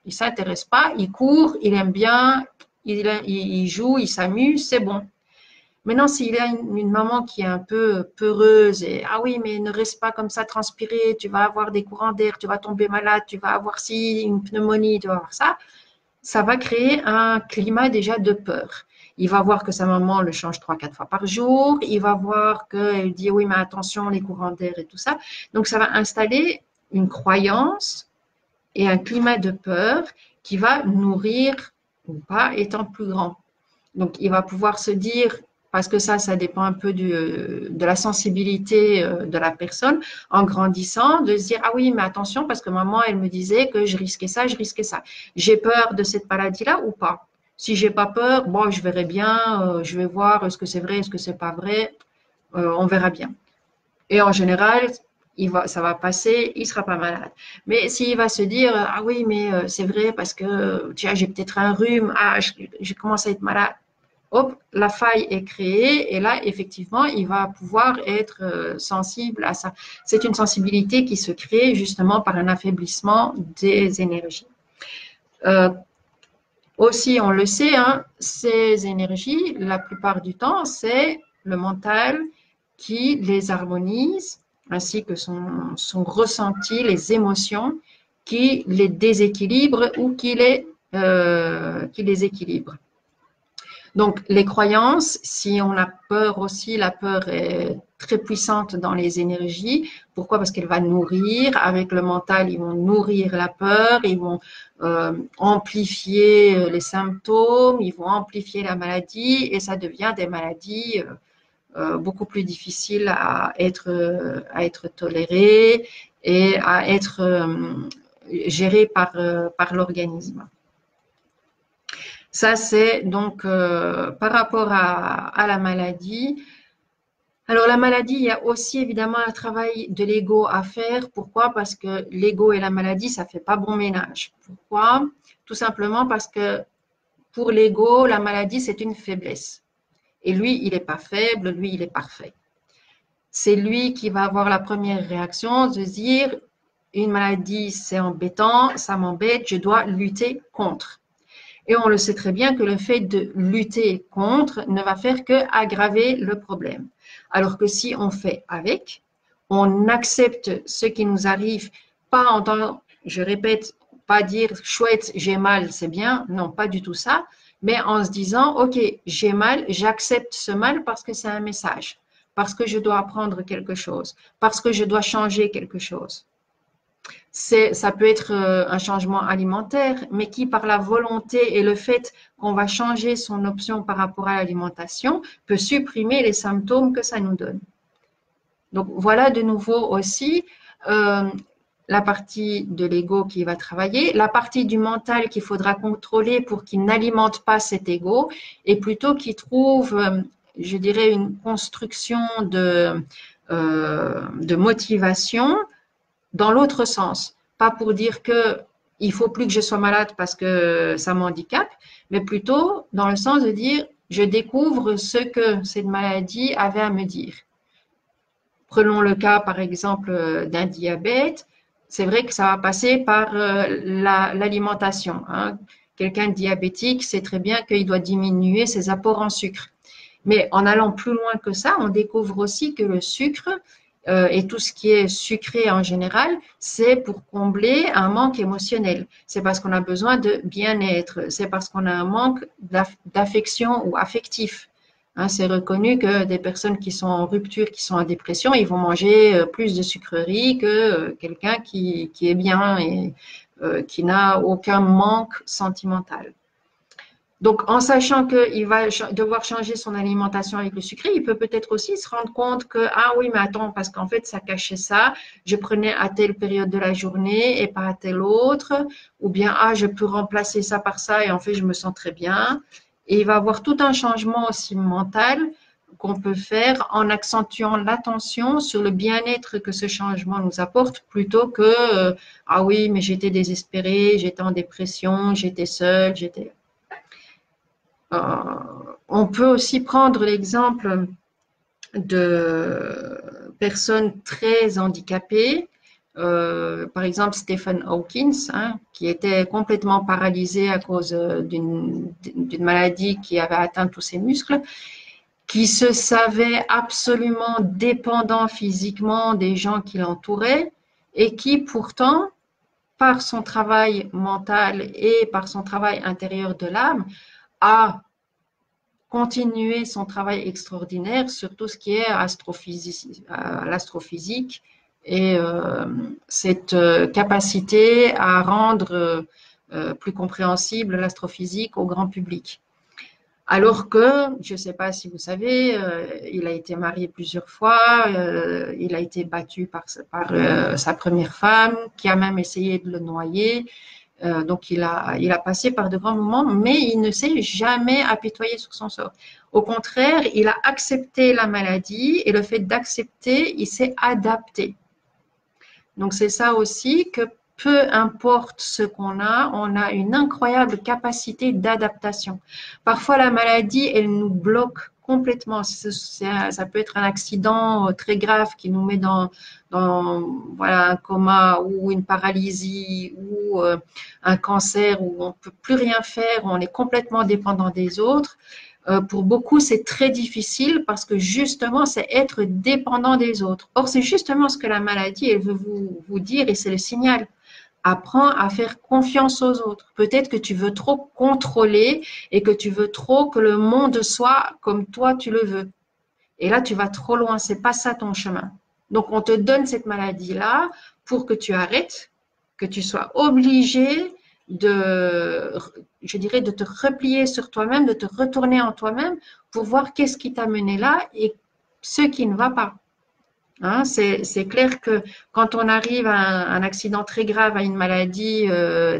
ne s'intéresse pas, il court, il aime bien, il joue, il s'amuse, c'est bon. Maintenant, s'il y a une maman qui est un peu peureuse et ah oui, mais ne reste pas comme ça transpirer, tu vas avoir des courants d'air, tu vas tomber malade, tu vas avoir une pneumonie, tu vas avoir ça, ça va créer un climat déjà de peur. Il va voir que sa maman le change 3-4 fois par jour, il va voir qu'elle dit oui, mais attention, les courants d'air et tout ça. Donc, ça va installer une croyance et un climat de peur qui va nourrir ou pas étant plus grand. Donc, il va pouvoir se dire, parce que ça dépend un peu de la sensibilité de la personne, en grandissant, de se dire, ah oui, mais attention, parce que maman, elle me disait que je risquais ça, je risquais ça. J'ai peur de cette maladie-là ou pas? Si j'ai pas peur, bon, je verrai bien, je vais voir est-ce que c'est vrai, est-ce que c'est pas vrai, on verra bien. Et en général, ça va passer, il ne sera pas malade. Mais s'il va se dire, ah oui, mais c'est vrai parce que tiens, j'ai peut-être un rhume, ah, je commence à être malade. Hop, la faille est créée et là, effectivement, il va pouvoir être sensible à ça. C'est une sensibilité qui se crée justement par un affaiblissement des énergies. Aussi, on le sait, hein, ces énergies, la plupart du temps, c'est le mental qui les harmonise, ainsi que son ressenti, les émotions qui les déséquilibrent ou qui les équilibrent. Donc, les croyances, si on a peur aussi, la peur est très puissante dans les énergies. Pourquoi? Parce qu'elle va nourrir. Avec le mental, ils vont nourrir la peur, ils vont amplifier les symptômes, ils vont amplifier la maladie et ça devient des maladies beaucoup plus difficiles à être tolérées et à être gérées par l'organisme. Ça, c'est donc par rapport à la maladie. Alors, la maladie, il y a aussi évidemment un travail de l'ego à faire. Pourquoi? Parce que l'ego et la maladie, ça fait pas bon ménage. Pourquoi? Tout simplement parce que pour l'ego, la maladie, c'est une faiblesse. Et lui, il n'est pas faible, lui, il est parfait. C'est lui qui va avoir la première réaction de se dire, une maladie, c'est embêtant, ça m'embête, je dois lutter contre. Et on le sait très bien que le fait de lutter contre ne va faire que aggraver le problème. Alors que si on fait avec, on accepte ce qui nous arrive, pas en tant, je répète, pas dire chouette, j'ai mal, c'est bien, non, pas du tout ça, mais en se disant, ok, j'ai mal, j'accepte ce mal parce que c'est un message, parce que je dois apprendre quelque chose, parce que je dois changer quelque chose. Ça peut être un changement alimentaire, mais qui, par la volonté et le fait qu'on va changer son option par rapport à l'alimentation, peut supprimer les symptômes que ça nous donne. Donc, voilà de nouveau aussi euh, la partie de l'ego qui va travailler, la partie du mental qu'il faudra contrôler pour qu'il n'alimente pas cet ego et plutôt qu'il trouve, je dirais, une construction de motivation dans l'autre sens. Pas pour dire que il faut plus que je sois malade parce que ça m'handicape, mais plutôt dans le sens de dire je découvre ce que cette maladie avait à me dire. Prenons le cas par exemple d'un diabète. C'est vrai que ça va passer par l'alimentation. Hein. Quelqu'un de diabétique sait très bien qu'il doit diminuer ses apports en sucre. Mais en allant plus loin que ça, on découvre aussi que le sucre et tout ce qui est sucré en général, c'est pour combler un manque émotionnel. C'est parce qu'on a besoin de bien-être. C'est parce qu'on a un manque d'affection ou affectif. Hein, c'est reconnu que des personnes qui sont en rupture, qui sont en dépression, ils vont manger plus de sucreries que quelqu'un qui est bien et qui n'a aucun manque sentimental. Donc, en sachant qu'il va devoir changer son alimentation avec le sucré, il peut peut-être aussi se rendre compte que, ah oui, mais attends, parce qu'en fait, ça cachait ça, je prenais à telle période de la journée et pas à telle autre, ou bien, ah, je peux remplacer ça par ça et en fait, je me sens très bien. Et il va avoir tout un changement aussi mental qu'on peut faire en accentuant l'attention sur le bien-être que ce changement nous apporte plutôt que, ah oui, mais j'étais désespérée, j'étais en dépression, j'étais seule, j'étais... On peut aussi prendre l'exemple de personnes très handicapées, par exemple Stephen Hawkins, hein, qui était complètement paralysé à cause d'une maladie qui avait atteint tous ses muscles, qui se savait absolument dépendant physiquement des gens qui l'entouraient et qui pourtant, par son travail mental et par son travail intérieur de l'âme, a continuer son travail extraordinaire sur tout ce qui est l'astrophysique et cette capacité à rendre plus compréhensible l'astrophysique au grand public. Alors que, je ne sais pas si vous savez, il a été marié plusieurs fois, il a été battu par sa première femme, qui a même essayé de le noyer. Donc, il a passé par de grands moments, mais il ne s'est jamais apitoyé sur son sort. Au contraire, il a accepté la maladie et le fait d'accepter, il s'est adapté. Donc, c'est ça aussi que peu importe ce qu'on a, on a une incroyable capacité d'adaptation. Parfois, la maladie, elle nous bloque complètement. Ça peut être un accident très grave qui nous met dans voilà, un coma ou une paralysie ou un cancer où on ne peut plus rien faire, on est complètement dépendant des autres. Pour beaucoup, c'est très difficile parce que justement, c'est être dépendant des autres. Or, c'est justement ce que la maladie, elle veut vous dire et c'est le signal. Apprends à faire confiance aux autres. Peut-être que tu veux trop contrôler et que tu veux trop que le monde soit comme toi tu le veux. Et là, tu vas trop loin. C'est pas ça ton chemin. Donc, on te donne cette maladie-là pour que tu arrêtes, que tu sois obligé je dirais, de te replier sur toi-même, de te retourner en toi-même pour voir qu'est-ce qui t'a mené là et ce qui ne va pas. Hein, c'est clair que quand on arrive à un accident très grave, à une maladie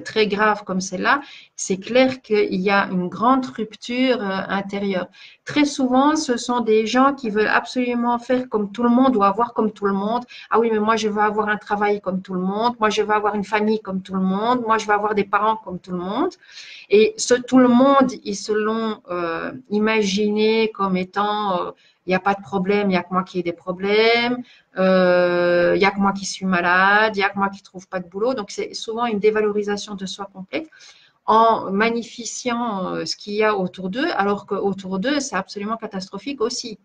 très grave comme celle-là, c'est clair qu'il y a une grande rupture intérieure. Très souvent, ce sont des gens qui veulent absolument faire comme tout le monde ou avoir comme tout le monde. Ah oui, mais moi, je veux avoir un travail comme tout le monde. Moi, je veux avoir une famille comme tout le monde. Moi, je veux avoir des parents comme tout le monde. Et ce tout le monde, ils se l'ont imaginé comme étant il n'y a pas de problème, il n'y a que moi qui ai des problèmes, il n'y a que moi qui suis malade, il n'y a que moi qui ne trouve pas de boulot. Donc, c'est souvent une dévalorisation de soi complète en magnifiant ce qu'il y a autour d'eux, alors qu'autour d'eux, c'est absolument catastrophique aussi.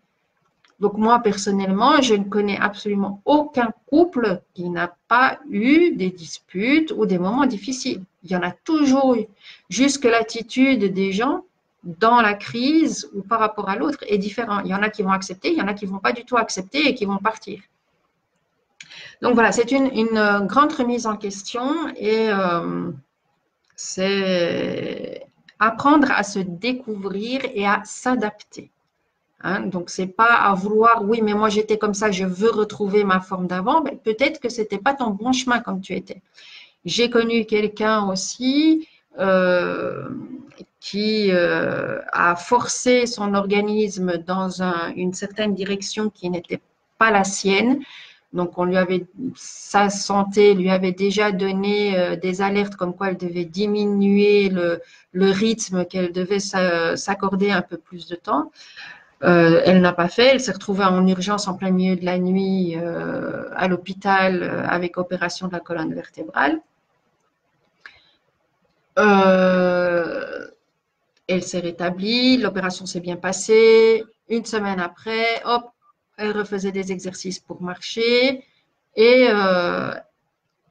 Donc, moi, personnellement, je ne connais absolument aucun couple qui n'a pas eu des disputes ou des moments difficiles. Il y en a toujours eu. Juste que l'attitude des gens dans la crise ou par rapport à l'autre est différente. Il y en a qui vont accepter, il y en a qui ne vont pas du tout accepter et qui vont partir. Donc voilà, c'est une grande remise en question et c'est apprendre à se découvrir et à s'adapter. Hein, donc, c'est pas à vouloir, oui, mais moi j'étais comme ça, je veux retrouver ma forme d'avant. Ben, peut-être que c'était pas ton bon chemin comme tu étais. J'ai connu quelqu'un aussi qui a forcé son organisme dans une certaine direction qui n'était pas la sienne. Donc, sa santé lui avait déjà donné des alertes comme quoi elle devait diminuer le rythme, qu'elle devait s'accorder un peu plus de temps. Elle n'a pas fait. Elle s'est retrouvée en urgence en plein milieu de la nuit à l'hôpital avec opération de la colonne vertébrale. Euh, Elle s'est rétablie, l'opération s'est bien passée. Une semaine après, hop, elle refaisait des exercices pour marcher. Et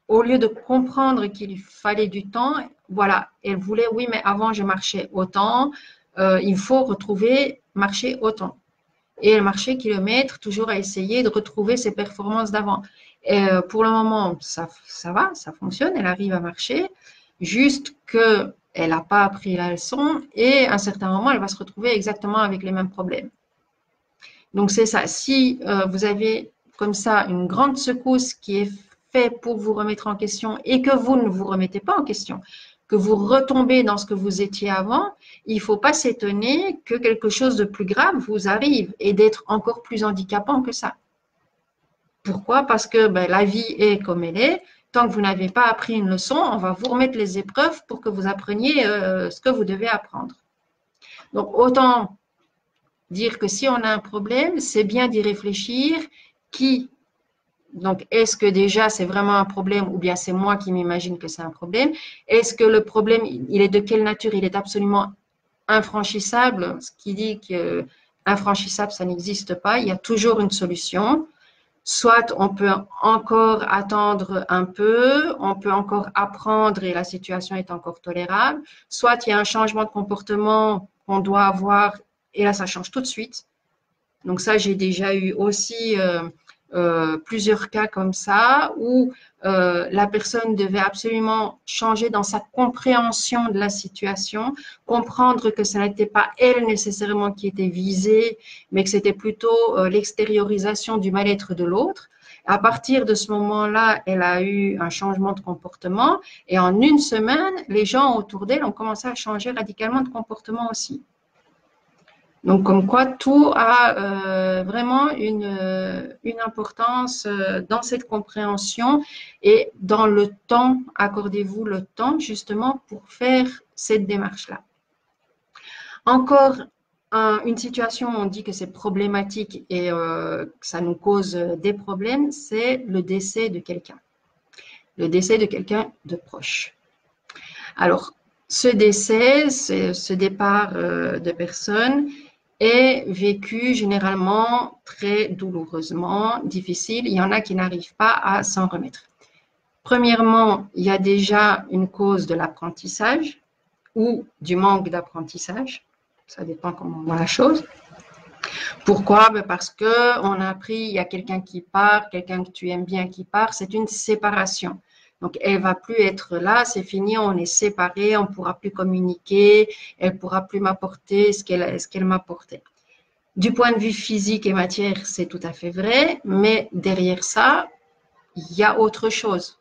au lieu de comprendre qu'il lui fallait du temps, voilà, elle voulait, oui, mais avant je marchais autant, il faut retrouver marcher autant. Et elle marchait kilomètres, toujours à essayer de retrouver ses performances d'avant. Pour le moment, ça va, ça fonctionne, elle arrive à marcher, juste qu'elle n'a pas appris la leçon et à un certain moment, elle va se retrouver exactement avec les mêmes problèmes. Donc, c'est ça. Si vous avez comme ça une grande secousse qui est faite pour vous remettre en question et que vous ne vous remettez pas en question, que vous retombez dans ce que vous étiez avant, il ne faut pas s'étonner que quelque chose de plus grave vous arrive et d'être encore plus handicapant que ça. Pourquoi? Parce que ben, la vie est comme elle est. Tant que vous n'avez pas appris une leçon, on va vous remettre les épreuves pour que vous appreniez ce que vous devez apprendre. Donc, autant dire que si on a un problème, c'est bien d'y réfléchir. Qui Donc, est-ce que déjà c'est vraiment un problème ou bien c'est moi qui m'imagine que c'est un problème? Est-ce que le problème, il est de quelle nature? Il est absolument infranchissable, ce qui dit que infranchissable, ça n'existe pas. Il y a toujours une solution. Soit on peut encore attendre un peu, on peut encore apprendre et la situation est encore tolérable. Soit il y a un changement de comportement qu'on doit avoir et là, ça change tout de suite. Donc ça, j'ai déjà eu aussi plusieurs cas comme ça où la personne devait absolument changer dans sa compréhension de la situation, comprendre que ce n'était pas elle nécessairement qui était visée, mais que c'était plutôt l'extériorisation du mal-être de l'autre. À partir de ce moment-là, elle a eu un changement de comportement et en une semaine, les gens autour d'elle ont commencé à changer radicalement de comportement aussi. Donc, comme quoi tout a vraiment une importance dans cette compréhension et dans le temps, accordez-vous le temps justement pour faire cette démarche-là. Encore une situation où on dit que c'est problématique et que ça nous cause des problèmes, c'est le décès de quelqu'un. Le décès de quelqu'un de proche. Alors, ce décès, ce départ de personne, est vécu généralement très douloureusement, difficile. Il y en a qui n'arrivent pas à s'en remettre. Premièrement, il y a déjà une cause de l'apprentissage ou du manque d'apprentissage. Ça dépend comment on voit la chose. Pourquoi? Parce qu'on a appris, il y a quelqu'un qui part, quelqu'un que tu aimes bien qui part, c'est une séparation. Donc, elle va plus être là, c'est fini, on est séparés, on ne pourra plus communiquer, elle ne pourra plus m'apporter ce qu'elle m'apportait. Du point de vue physique et matière, c'est tout à fait vrai, mais derrière ça, il y a autre chose.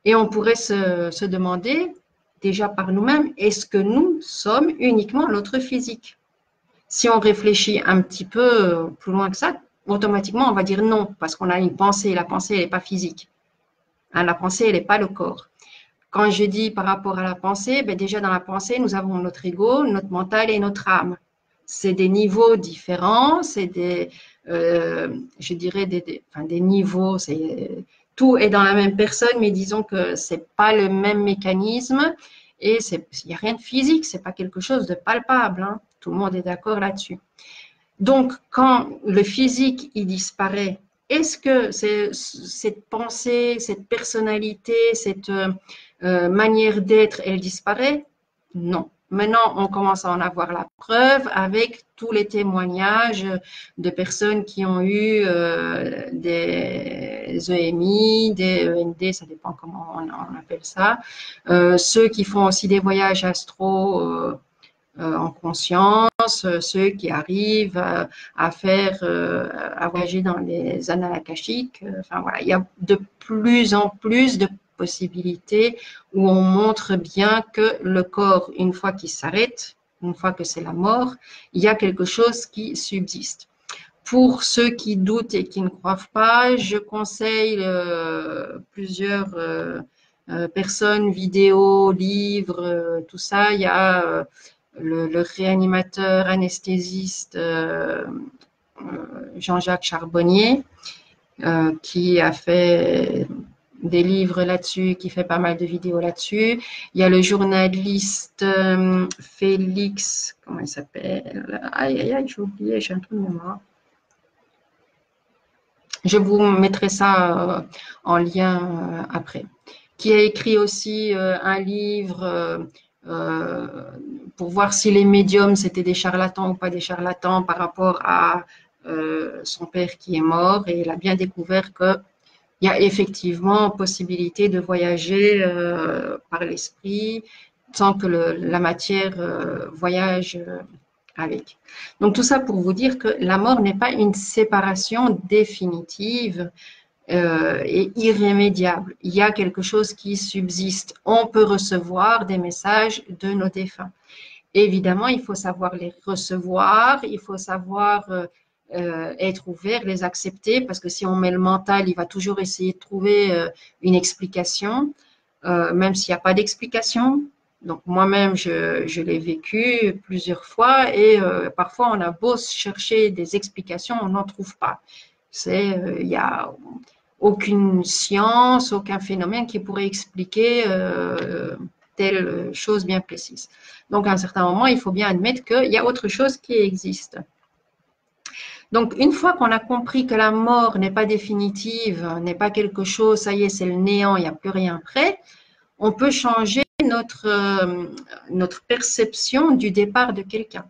Et on pourrait se demander, déjà par nous-mêmes, est-ce que nous sommes uniquement l'autre physique? Si on réfléchit un petit peu plus loin que ça, automatiquement, on va dire non, parce qu'on a une pensée. La pensée, elle n'est pas physique. Hein, la pensée, elle n'est pas le corps. Quand je dis par rapport à la pensée, ben déjà dans la pensée, nous avons notre ego, notre mental et notre âme. C'est des niveaux différents, c'est je dirais des niveaux, tout est dans la même personne, mais disons que c'est pas le même mécanisme et il n'y a rien de physique, c'est pas quelque chose de palpable, hein. Tout le monde est d'accord là-dessus. Donc, quand le physique il disparaît, est-ce que cette pensée, cette personnalité, cette manière d'être, elle disparaît? Non. Maintenant, on commence à en avoir la preuve avec tous les témoignages de personnes qui ont eu des EMI, des END, ça dépend comment on appelle ça. Ceux qui font aussi des voyages astro en conscience, ceux qui arrivent à faire, à voyager dans les annales akashiques. Enfin voilà, il y a de plus en plus de possibilités où on montre bien que le corps, une fois qu'il s'arrête, une fois que c'est la mort, il y a quelque chose qui subsiste. Pour ceux qui doutent et qui ne croient pas, je conseille plusieurs personnes, vidéos, livres, tout ça. Il y a le réanimateur anesthésiste Jean-Jacques Charbonnier, qui a fait des livres là-dessus, qui fait pas mal de vidéos là-dessus. Il y a le journaliste Félix, comment il s'appelle? Aïe, aïe, aïe, j'ai oublié, j'ai un trou de mémoire. Je vous mettrai ça en lien après. Qui a écrit aussi un livre pour voir si les médiums c'était des charlatans ou pas des charlatans par rapport à son père qui est mort, et il a bien découvert qu'il y a effectivement possibilité de voyager par l'esprit sans que la matière voyage avec. Donc tout ça pour vous dire que la mort n'est pas une séparation définitive et irrémédiable. Il y a quelque chose qui subsiste. On peut recevoir des messages de nos défunts. Évidemment, il faut savoir les recevoir, il faut savoir être ouvert, les accepter, parce que si on met le mental, il va toujours essayer de trouver une explication, même s'il n'y a pas d'explication. Donc moi-même, je l'ai vécu plusieurs fois et parfois on a beau chercher des explications, on n'en trouve pas. Il y a aucune science, aucun phénomène qui pourrait expliquer telle chose bien précise. Donc, à un certain moment, il faut bien admettre qu'il y a autre chose qui existe. Donc, une fois qu'on a compris que la mort n'est pas définitive, n'est pas quelque chose, ça y est, c'est le néant, il n'y a plus rien après, on peut changer notre perception du départ de quelqu'un.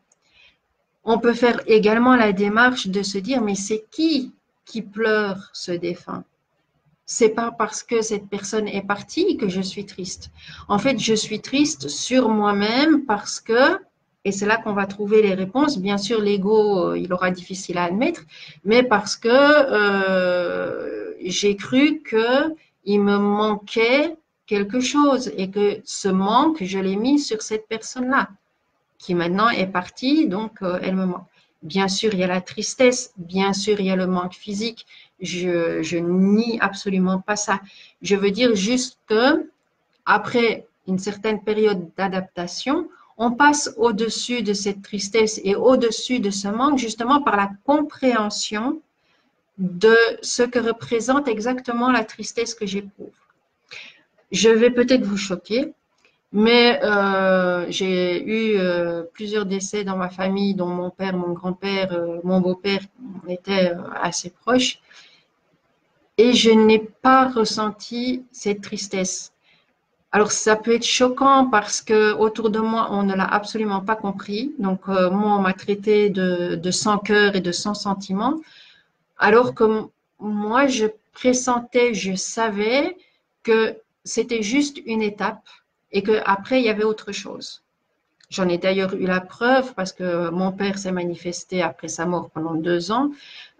On peut faire également la démarche de se dire, mais c'est qui pleure ce défunt? C'est pas parce que cette personne est partie que je suis triste. En fait, je suis triste sur moi-même parce que, et c'est là qu'on va trouver les réponses, bien sûr, l'ego, il aura difficile à admettre, mais parce que j'ai cru qu'il me manquait quelque chose et que ce manque, je l'ai mis sur cette personne-là, qui maintenant est partie, donc elle me manque. Bien sûr, il y a la tristesse, bien sûr, il y a le manque physique. Je nie absolument pas ça. Je veux dire juste que après une certaine période d'adaptation, on passe au-dessus de cette tristesse et au-dessus de ce manque justement par la compréhension de ce que représente exactement la tristesse que j'éprouve. Je vais peut-être vous choquer, mais j'ai eu plusieurs décès dans ma famille, dont mon père, mon grand-père, mon beau-père, on était assez proches. Et je n'ai pas ressenti cette tristesse. Alors, ça peut être choquant parce que autour de moi, on ne l'a absolument pas compris. Donc, moi, on m'a traité de sans cœur et de sans sentiment, alors que moi, je pressentais, je savais que c'était juste une étape et qu'après, il y avait autre chose. J'en ai d'ailleurs eu la preuve parce que mon père s'est manifesté après sa mort pendant 2 ans.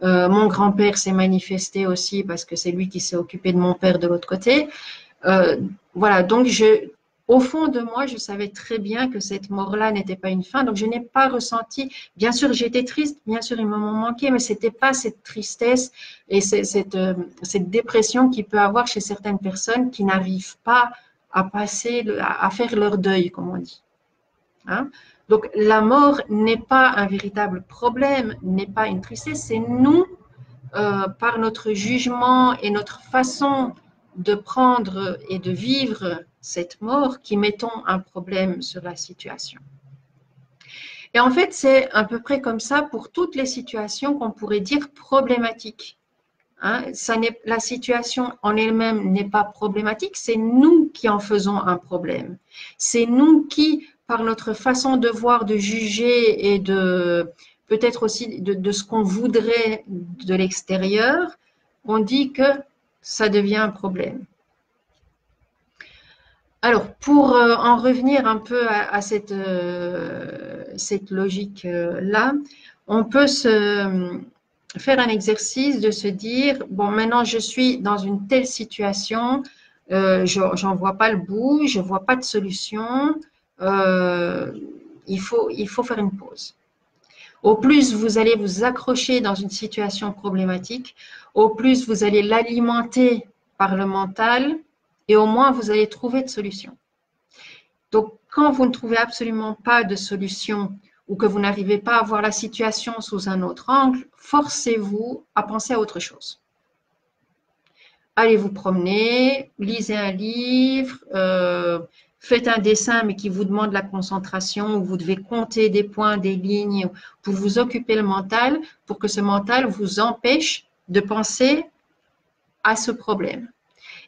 Mon grand-père s'est manifesté aussi parce que c'est lui qui s'est occupé de mon père de l'autre côté. Euh, voilà, donc au fond de moi, je savais très bien que cette mort-là n'était pas une fin, donc je n'ai pas ressenti. Bien sûr, j'étais triste, bien sûr, ils m'ont manqué, mais c'était pas cette tristesse et cette dépression qu'il peut avoir chez certaines personnes qui n'arrivent pas à passer, à faire leur deuil, comme on dit. Hein? Donc, la mort n'est pas un véritable problème, n'est pas une tristesse, c'est nous, par notre jugement et notre façon de prendre et de vivre cette mort, qui mettons un problème sur la situation. Et en fait, c'est à peu près comme ça pour toutes les situations qu'on pourrait dire problématiques. Hein, la situation en elle-même n'est pas problématique, c'est nous qui en faisons un problème. C'est nous qui, par notre façon de voir, de juger et de peut-être aussi de ce qu'on voudrait de l'extérieur, on dit que ça devient un problème. Alors, pour en revenir un peu à cette logique-là, on peut faire un exercice de se dire, bon, maintenant je suis dans une telle situation, j'en vois pas le bout, je vois pas de solution, euh, il faut faire une pause. Au plus vous allez vous accrocher dans une situation problématique, au plus vous allez l'alimenter par le mental et au moins vous allez trouver de solutions. Donc, quand vous ne trouvez absolument pas de solution ou que vous n'arrivez pas à voir la situation sous un autre angle, forcez-vous à penser à autre chose. Allez vous promener, lisez un livre, faites un dessin mais qui vous demande la concentration, où vous devez compter des points, des lignes, pour vous occuper le mental, pour que ce mental vous empêche de penser à ce problème.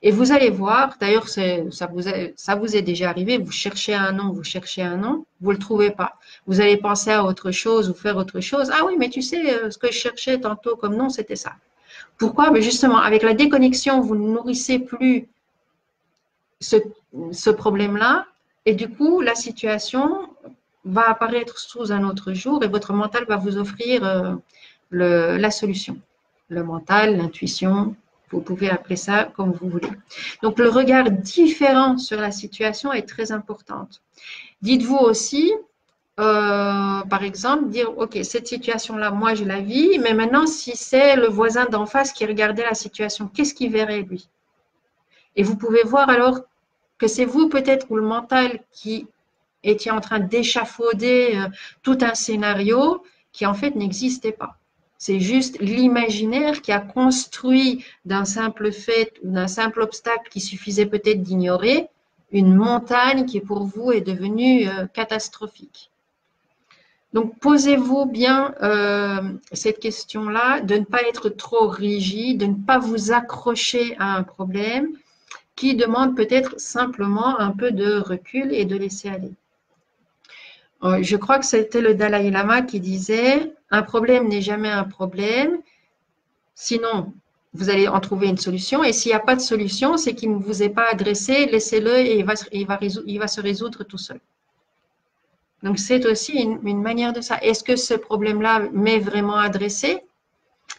Et vous allez voir, d'ailleurs, ça vous est déjà arrivé, vous cherchez un nom, vous ne le trouvez pas. Vous allez penser à autre chose ou faire autre chose. Ah oui, mais tu sais, ce que je cherchais tantôt comme nom, c'était ça. Pourquoi? Mais justement, avec la déconnexion, vous ne nourrissez plus ce, ce problème-là et du coup, la situation va apparaître sous un autre jour et votre mental va vous offrir la solution. Le mental, l'intuition, vous pouvez appeler ça comme vous voulez. Donc, le regard différent sur la situation est très important. Dites-vous aussi, par exemple, dire, OK, cette situation-là, moi, je la vis, mais maintenant, si c'est le voisin d'en face qui regardait la situation, qu'est-ce qu'il verrait, lui? Et vous pouvez voir alors que c'est vous peut-être ou le mental qui étiez en train d'échafauder tout un scénario qui en fait n'existait pas. C'est juste l'imaginaire qui a construit d'un simple fait ou d'un simple obstacle qui suffisait peut-être d'ignorer une montagne qui pour vous est devenue catastrophique. Donc posez-vous bien cette question-là, de ne pas être trop rigide, de ne pas vous accrocher à un problème qui demande peut-être simplement un peu de recul et de laisser aller. Je crois que c'était le Dalai Lama qui disait « Un problème n'est jamais un problème, sinon vous allez en trouver une solution et s'il n'y a pas de solution, c'est qu'il ne vous est pas adressé, laissez-le et il va se résoudre tout seul. » Donc c'est aussi une manière de ça. Est-ce que ce problème-là m'est vraiment adressé?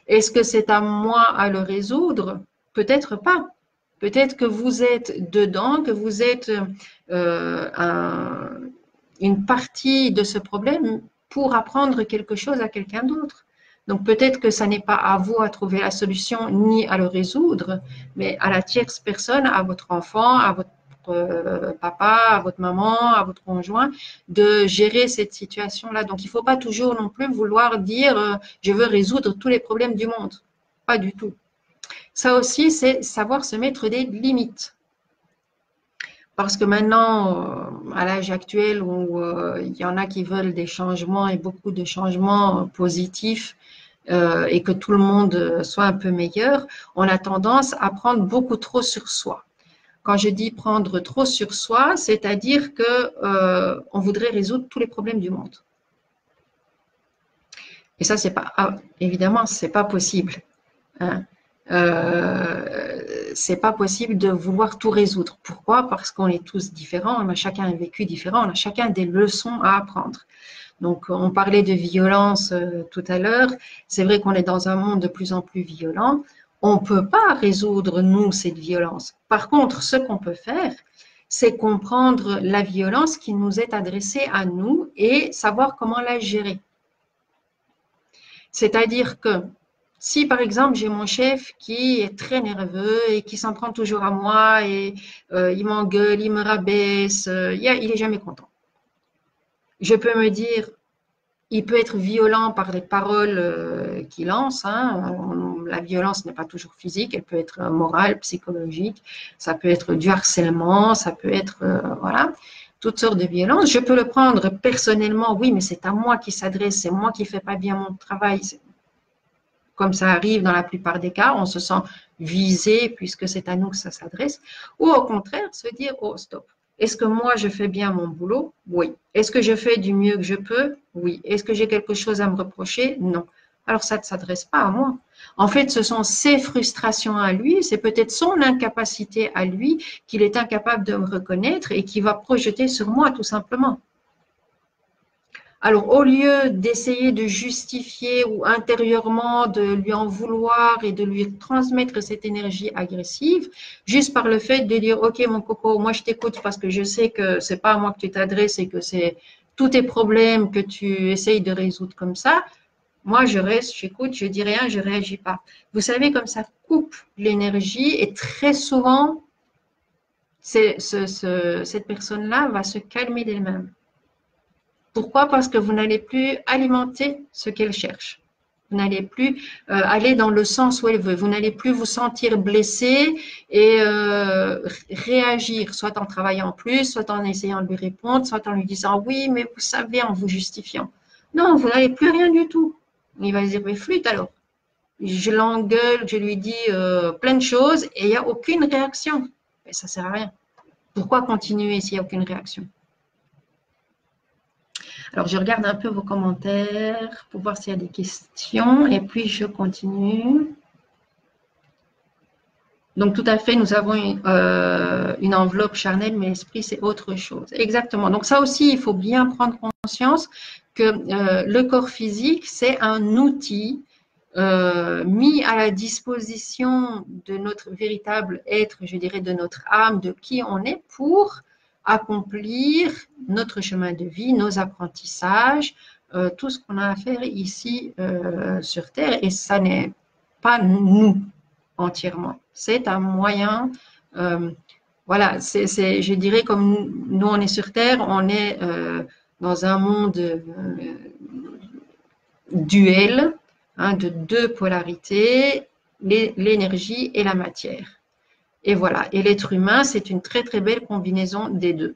Est-ce que c'est à moi à le résoudre? Peut-être pas. Peut-être que vous êtes dedans, que vous êtes une partie de ce problème pour apprendre quelque chose à quelqu'un d'autre. Donc peut-être que ça n'est pas à vous à trouver la solution ni à le résoudre, mais à la tierce personne, à votre enfant, à votre papa, à votre maman, à votre conjoint, de gérer cette situation-là. Donc il ne faut pas toujours non plus vouloir dire je veux résoudre tous les problèmes du monde. Pas du tout. Ça aussi, c'est savoir se mettre des limites. Parce que maintenant, à l'âge actuel où il y en a qui veulent des changements et beaucoup de changements positifs et que tout le monde soit un peu meilleur, on a tendance à prendre beaucoup trop sur soi. Quand je dis prendre trop sur soi, c'est-à-dire que on voudrait résoudre tous les problèmes du monde. Et ça, c'est pas évidemment, c'est pas possible. Hein. c'est pas possible de vouloir tout résoudre. Pourquoi? Parce qu'on est tous différents, on a chacun un vécu différent, on a chacun des leçons à apprendre. Donc, on parlait de violence tout à l'heure. C'est vrai qu'on est dans un monde de plus en plus violent. On ne peut pas résoudre, nous, cette violence. Par contre, ce qu'on peut faire, c'est comprendre la violence qui nous est adressée à nous et savoir comment la gérer. C'est-à-dire que si, par exemple, j'ai mon chef qui est très nerveux et qui s'en prend toujours à moi et il m'engueule, il me rabaisse, il est jamais content. Je peux me dire, il peut être violent par les paroles qu'il lance. Hein. La violence n'est pas toujours physique, elle peut être morale, psychologique, ça peut être du harcèlement, ça peut être, voilà, toutes sortes de violences. Je peux le prendre personnellement, oui, mais c'est à moi qui s'adresse, c'est moi qui ne fais pas bien mon travail. Comme ça arrive dans la plupart des cas, on se sent visé puisque c'est à nous que ça s'adresse. Ou au contraire, se dire, oh, stop. Est-ce que moi, je fais bien mon boulot? Oui. Est-ce que je fais du mieux que je peux? Oui. Est-ce que j'ai quelque chose à me reprocher? Non. Alors, ça ne s'adresse pas à moi. En fait, ce sont ses frustrations à lui, c'est peut-être son incapacité à lui qu'il est incapable de me reconnaître et qui va projeter sur moi, tout simplement. Alors, au lieu d'essayer de justifier ou intérieurement de lui en vouloir et de lui transmettre cette énergie agressive, juste par le fait de dire, OK, mon coco, moi je t'écoute parce que je sais que c'est pas à moi que tu t'adresses et que c'est tous tes problèmes que tu essayes de résoudre comme ça. Moi, je reste, j'écoute, je dis rien, je réagis pas. Vous savez, comme ça coupe l'énergie et très souvent, cette personne-là va se calmer d'elle-même. Pourquoi? Parce que vous n'allez plus alimenter ce qu'elle cherche. Vous n'allez plus aller dans le sens où elle veut. Vous n'allez plus vous sentir blessé et réagir, soit en travaillant plus, soit en essayant de lui répondre, soit en lui disant oui, mais vous savez, en vous justifiant. Non, vous n'allez plus rien du tout. Il va se dire, mais flûte alors. Je l'engueule, je lui dis plein de choses et il n'y a aucune réaction. Et ça ne sert à rien. Pourquoi continuer s'il n'y a aucune réaction? Alors, je regarde un peu vos commentaires pour voir s'il y a des questions et puis je continue. Donc, tout à fait, nous avons une enveloppe charnelle, mais l'esprit, c'est autre chose. Exactement. Donc, ça aussi, il faut bien prendre conscience que le corps physique, c'est un outil mis à la disposition de notre véritable être, je dirais, de notre âme, de qui on est, pour accomplir notre chemin de vie, nos apprentissages, tout ce qu'on a à faire ici sur Terre. Et ça n'est pas nous entièrement. C'est un moyen, voilà, je dirais comme nous on est sur Terre, on est dans un monde duel, hein, de deux polarités, l'énergie et la matière. Et voilà, et l'être humain, c'est une très très belle combinaison des deux.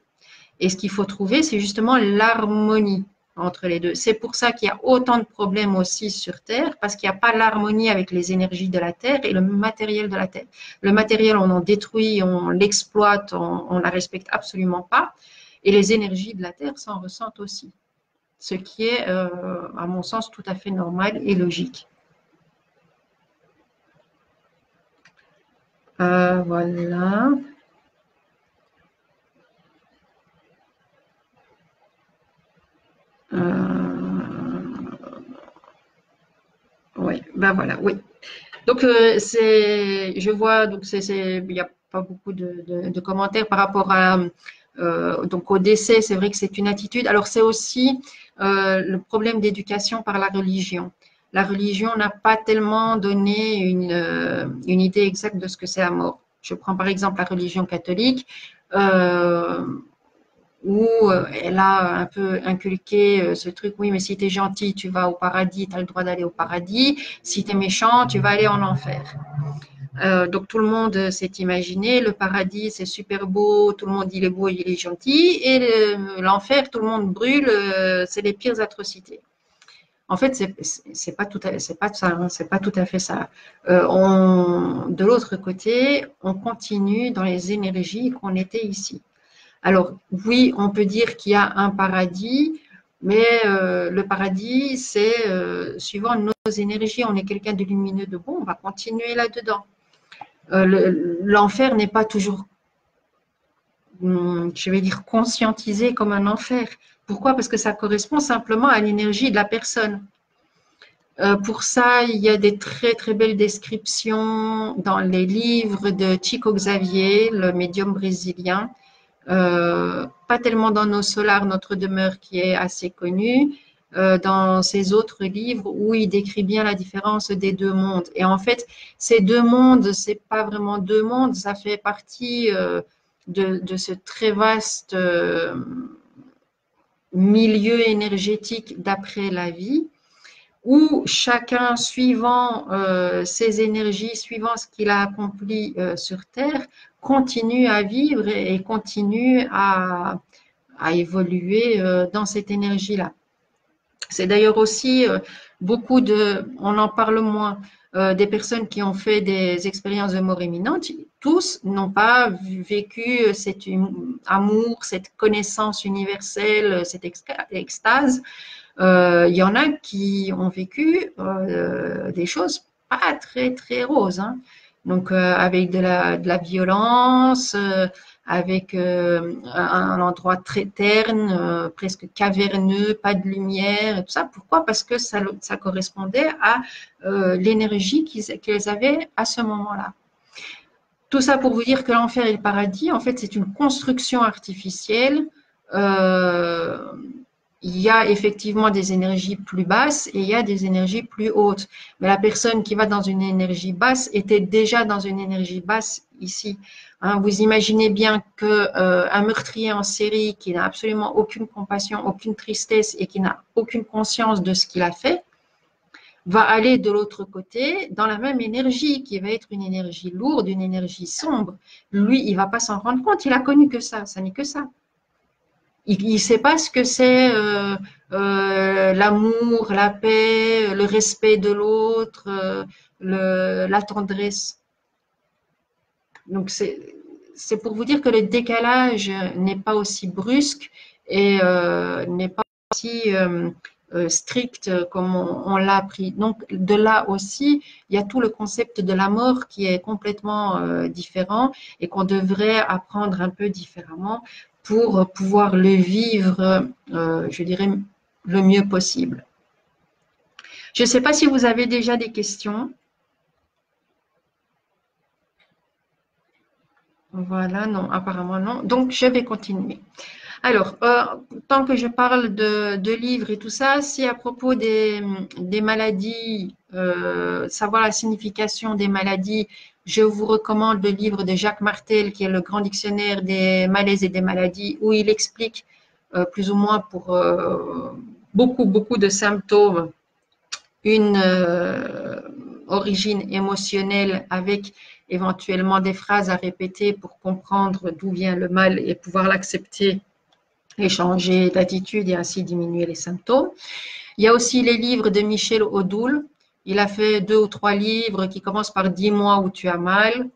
Et ce qu'il faut trouver, c'est justement l'harmonie entre les deux. C'est pour ça qu'il y a autant de problèmes aussi sur Terre, parce qu'il n'y a pas l'harmonie avec les énergies de la Terre et le matériel de la Terre. Le matériel, on en détruit, on l'exploite, on ne la respecte absolument pas. Et les énergies de la Terre s'en ressentent aussi. Ce qui est, à mon sens, tout à fait normal et logique. Voilà. Oui, ben voilà, oui. Donc, je vois, donc il n'y a pas beaucoup de commentaires par rapport à, donc au décès, c'est vrai que c'est une attitude. Alors, c'est aussi le problème d'éducation par la religion. La religion n'a pas tellement donné une idée exacte de ce que c'est la mort. Je prends par exemple la religion catholique. Où elle a un peu inculqué ce truc, oui, mais si tu es gentil, tu vas au paradis, tu as le droit d'aller au paradis. Si tu es méchant, tu vas aller en enfer. Donc tout le monde s'est imaginé, le paradis c'est super beau, tout le monde il est beau, il est gentil, et l'enfer, tout le monde brûle, c'est les pires atrocités. En fait, c'est pas tout à fait ça. De l'autre côté, on continue dans les énergies qu'on était ici. Alors, oui, on peut dire qu'il y a un paradis, mais le paradis, c'est suivant nos énergies. On est quelqu'un de lumineux, de bon, on va continuer là-dedans. L'enfer n'est pas toujours, je vais dire, conscientisé comme un enfer. Pourquoi? Parce que ça correspond simplement à l'énergie de la personne. Pour ça, il y a des très très belles descriptions dans les livres de Chico Xavier, le médium brésilien. Pas tellement dans Nos Solars, Notre demeure, qui est assez connu, dans ses autres livres où il décrit bien la différence des deux mondes. Et en fait, ces deux mondes, c'est pas vraiment deux mondes, ça fait partie de ce très vaste milieu énergétique d'après la vie où chacun, suivant ses énergies, suivant ce qu'il a accompli sur Terre, continue à vivre et continue à évoluer dans cette énergie-là. C'est d'ailleurs aussi beaucoup de, on en parle moins, des personnes qui ont fait des expériences de mort imminente, tous n'ont pas vécu cet amour, cette connaissance universelle, cette extase. Il y en a qui ont vécu des choses pas très très roses, hein. Donc avec de la violence, avec un endroit très terne, presque caverneux, pas de lumière, et tout ça. Pourquoi? Parce que ça correspondait à l'énergie qu'ils avaient à ce moment-là. Tout ça pour vous dire que l'enfer et le paradis, en fait, c'est une construction artificielle. Euh, il y a effectivement des énergies plus basses et il y a des énergies plus hautes. Mais la personne qui va dans une énergie basse était déjà dans une énergie basse ici. Hein, vous imaginez bien que un meurtrier en série qui n'a absolument aucune compassion, aucune tristesse et qui n'a aucune conscience de ce qu'il a fait, va aller de l'autre côté dans la même énergie qui va être une énergie lourde, une énergie sombre. Lui, il va pas s'en rendre compte. Il a connu que ça n'est que ça. Il ne sait pas ce que c'est l'amour, la paix, le respect de l'autre, la tendresse. Donc, c'est pour vous dire que le décalage n'est pas aussi brusque et n'est pas aussi strict comme on l'a appris. Donc, de là aussi, il y a tout le concept de la mort qui est complètement différent et qu'on devrait apprendre un peu différemment pour pouvoir le vivre, je dirais, le mieux possible. Je ne sais pas si vous avez déjà des questions. Voilà, non, apparemment non. Donc, je vais continuer. Alors, tant que je parle de livres et tout ça, si à propos des maladies, savoir la signification des maladies, je vous recommande le livre de Jacques Martel, qui est le grand dictionnaire des malaises et des maladies, où il explique plus ou moins pour beaucoup de symptômes une origine émotionnelle avec éventuellement des phrases à répéter pour comprendre d'où vient le mal et pouvoir l'accepter et changer d'attitude et ainsi diminuer les symptômes. Il y a aussi les livres de Michel Odoul. Il a fait 2 ou 3 livres qui commencent par Dis-moi où tu as mal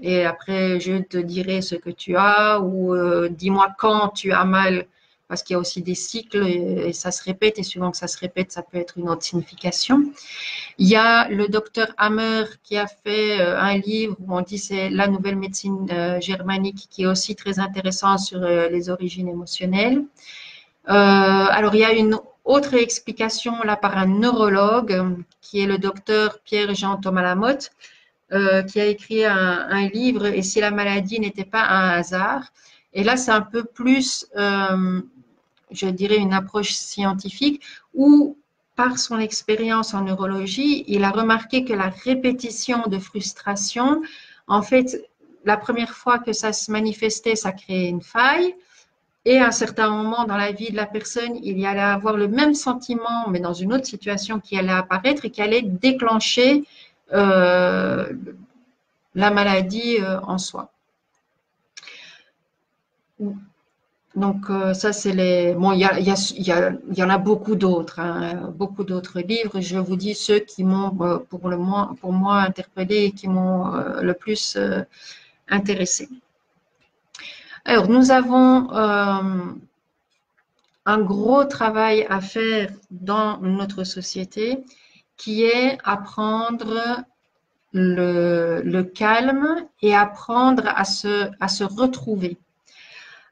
et après je te dirai ce que tu as ou dis-moi quand tu as mal parce qu'il y a aussi des cycles et ça se répète et suivant que ça se répète, ça peut être une autre signification. Il y a le docteur Hammer qui a fait un livre où on dit c'est la nouvelle médecine germanique qui est aussi très intéressant sur les origines émotionnelles. Alors, il y a une autre explication là par un neurologue qui est le docteur Pierre-Jean Thomas Lamotte qui a écrit un livre Et si la maladie n'était pas un hasard. Et là, c'est un peu plus, je dirais, une approche scientifique où par son expérience en neurologie, il a remarqué que la répétition de frustration, en fait, la première fois que ça se manifestait, ça créait une faille. Et à un certain moment dans la vie de la personne, il y allait avoir le même sentiment, mais dans une autre situation qui allait apparaître et qui allait déclencher euh, la maladie en soi. Donc ça c'est les bon il y en a beaucoup d'autres hein, beaucoup d'autres livres. Je vous dis ceux qui m'ont pour moi interpellé et qui m'ont le plus intéressé. Alors nous avons un gros travail à faire dans notre société qui est apprendre le calme et apprendre à se retrouver.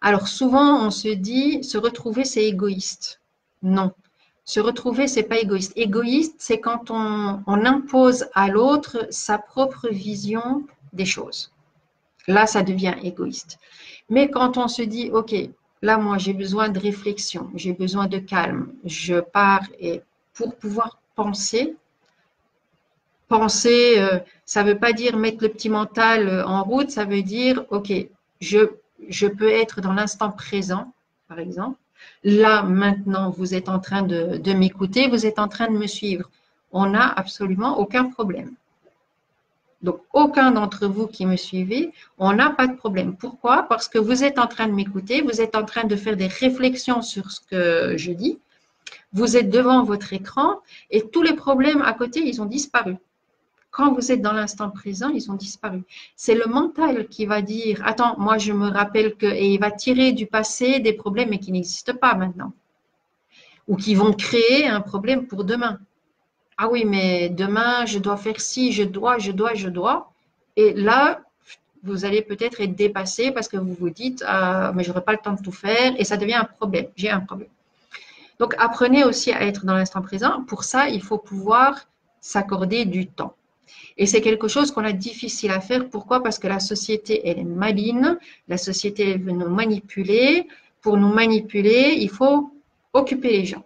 Alors souvent, on se dit, se retrouver, c'est égoïste. Non. Se retrouver, c'est pas égoïste. Égoïste, c'est quand on impose à l'autre sa propre vision des choses. Là, ça devient égoïste. Mais quand on se dit, OK, là, moi, j'ai besoin de réflexion, j'ai besoin de calme, je pars et pour pouvoir penser, penser, ça ne veut pas dire mettre le petit mental en route, ça veut dire, OK, je, je peux être dans l'instant présent, par exemple. Là, maintenant, vous êtes en train de m'écouter, vous êtes en train de me suivre. On n'a absolument aucun problème. Donc, aucun d'entre vous qui me suivez, on n'a pas de problème. Pourquoi? Parce que vous êtes en train de m'écouter, vous êtes en train de faire des réflexions sur ce que je dis, vous êtes devant votre écran et tous les problèmes à côté, ils ont disparu. Quand vous êtes dans l'instant présent, ils ont disparu. C'est le mental qui va dire, attends, moi je me rappelle que, et il va tirer du passé des problèmes mais qui n'existent pas maintenant, ou qui vont créer un problème pour demain. Ah oui, mais demain, je dois faire ci, je dois. Et là, vous allez peut-être être dépassé parce que vous vous dites, ah, mais je n'aurai pas le temps de tout faire et ça devient un problème. J'ai un problème. Donc, apprenez aussi à être dans l'instant présent. Pour ça, il faut pouvoir s'accorder du temps. Et c'est quelque chose qu'on a difficile à faire. Pourquoi? Parce que la société, elle est maligne. La société, elle veut nous manipuler. Pour nous manipuler, il faut occuper les gens.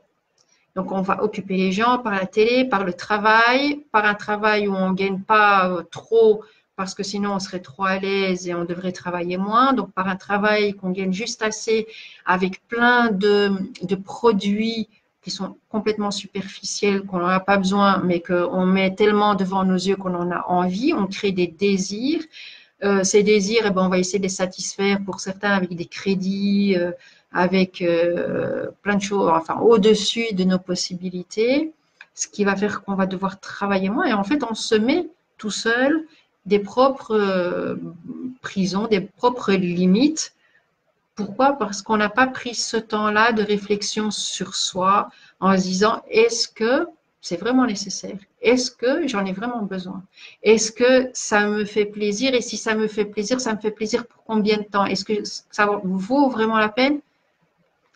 Donc, on va occuper les gens par la télé, par le travail, par un travail où on ne gagne pas trop parce que sinon on serait trop à l'aise et on devrait travailler moins. Donc, par un travail qu'on gagne juste assez avec plein de produits qui sont complètement superficiels, qu'on n'en a pas besoin, mais qu'on met tellement devant nos yeux qu'on en a envie. On crée des désirs. Ces désirs, eh ben, on va essayer de les satisfaire pour certains avec des crédits, avec plein de choses, enfin au-dessus de nos possibilités, ce qui va faire qu'on va devoir travailler moins. Et en fait, on se met tout seul des propres prisons, des propres limites. Pourquoi? Parce qu'on n'a pas pris ce temps-là de réflexion sur soi en se disant, est-ce que c'est vraiment nécessaire? Est-ce que j'en ai vraiment besoin? Est-ce que ça me fait plaisir? Et si ça me fait plaisir, ça me fait plaisir pour combien de temps? Est-ce que ça vaut vraiment la peine?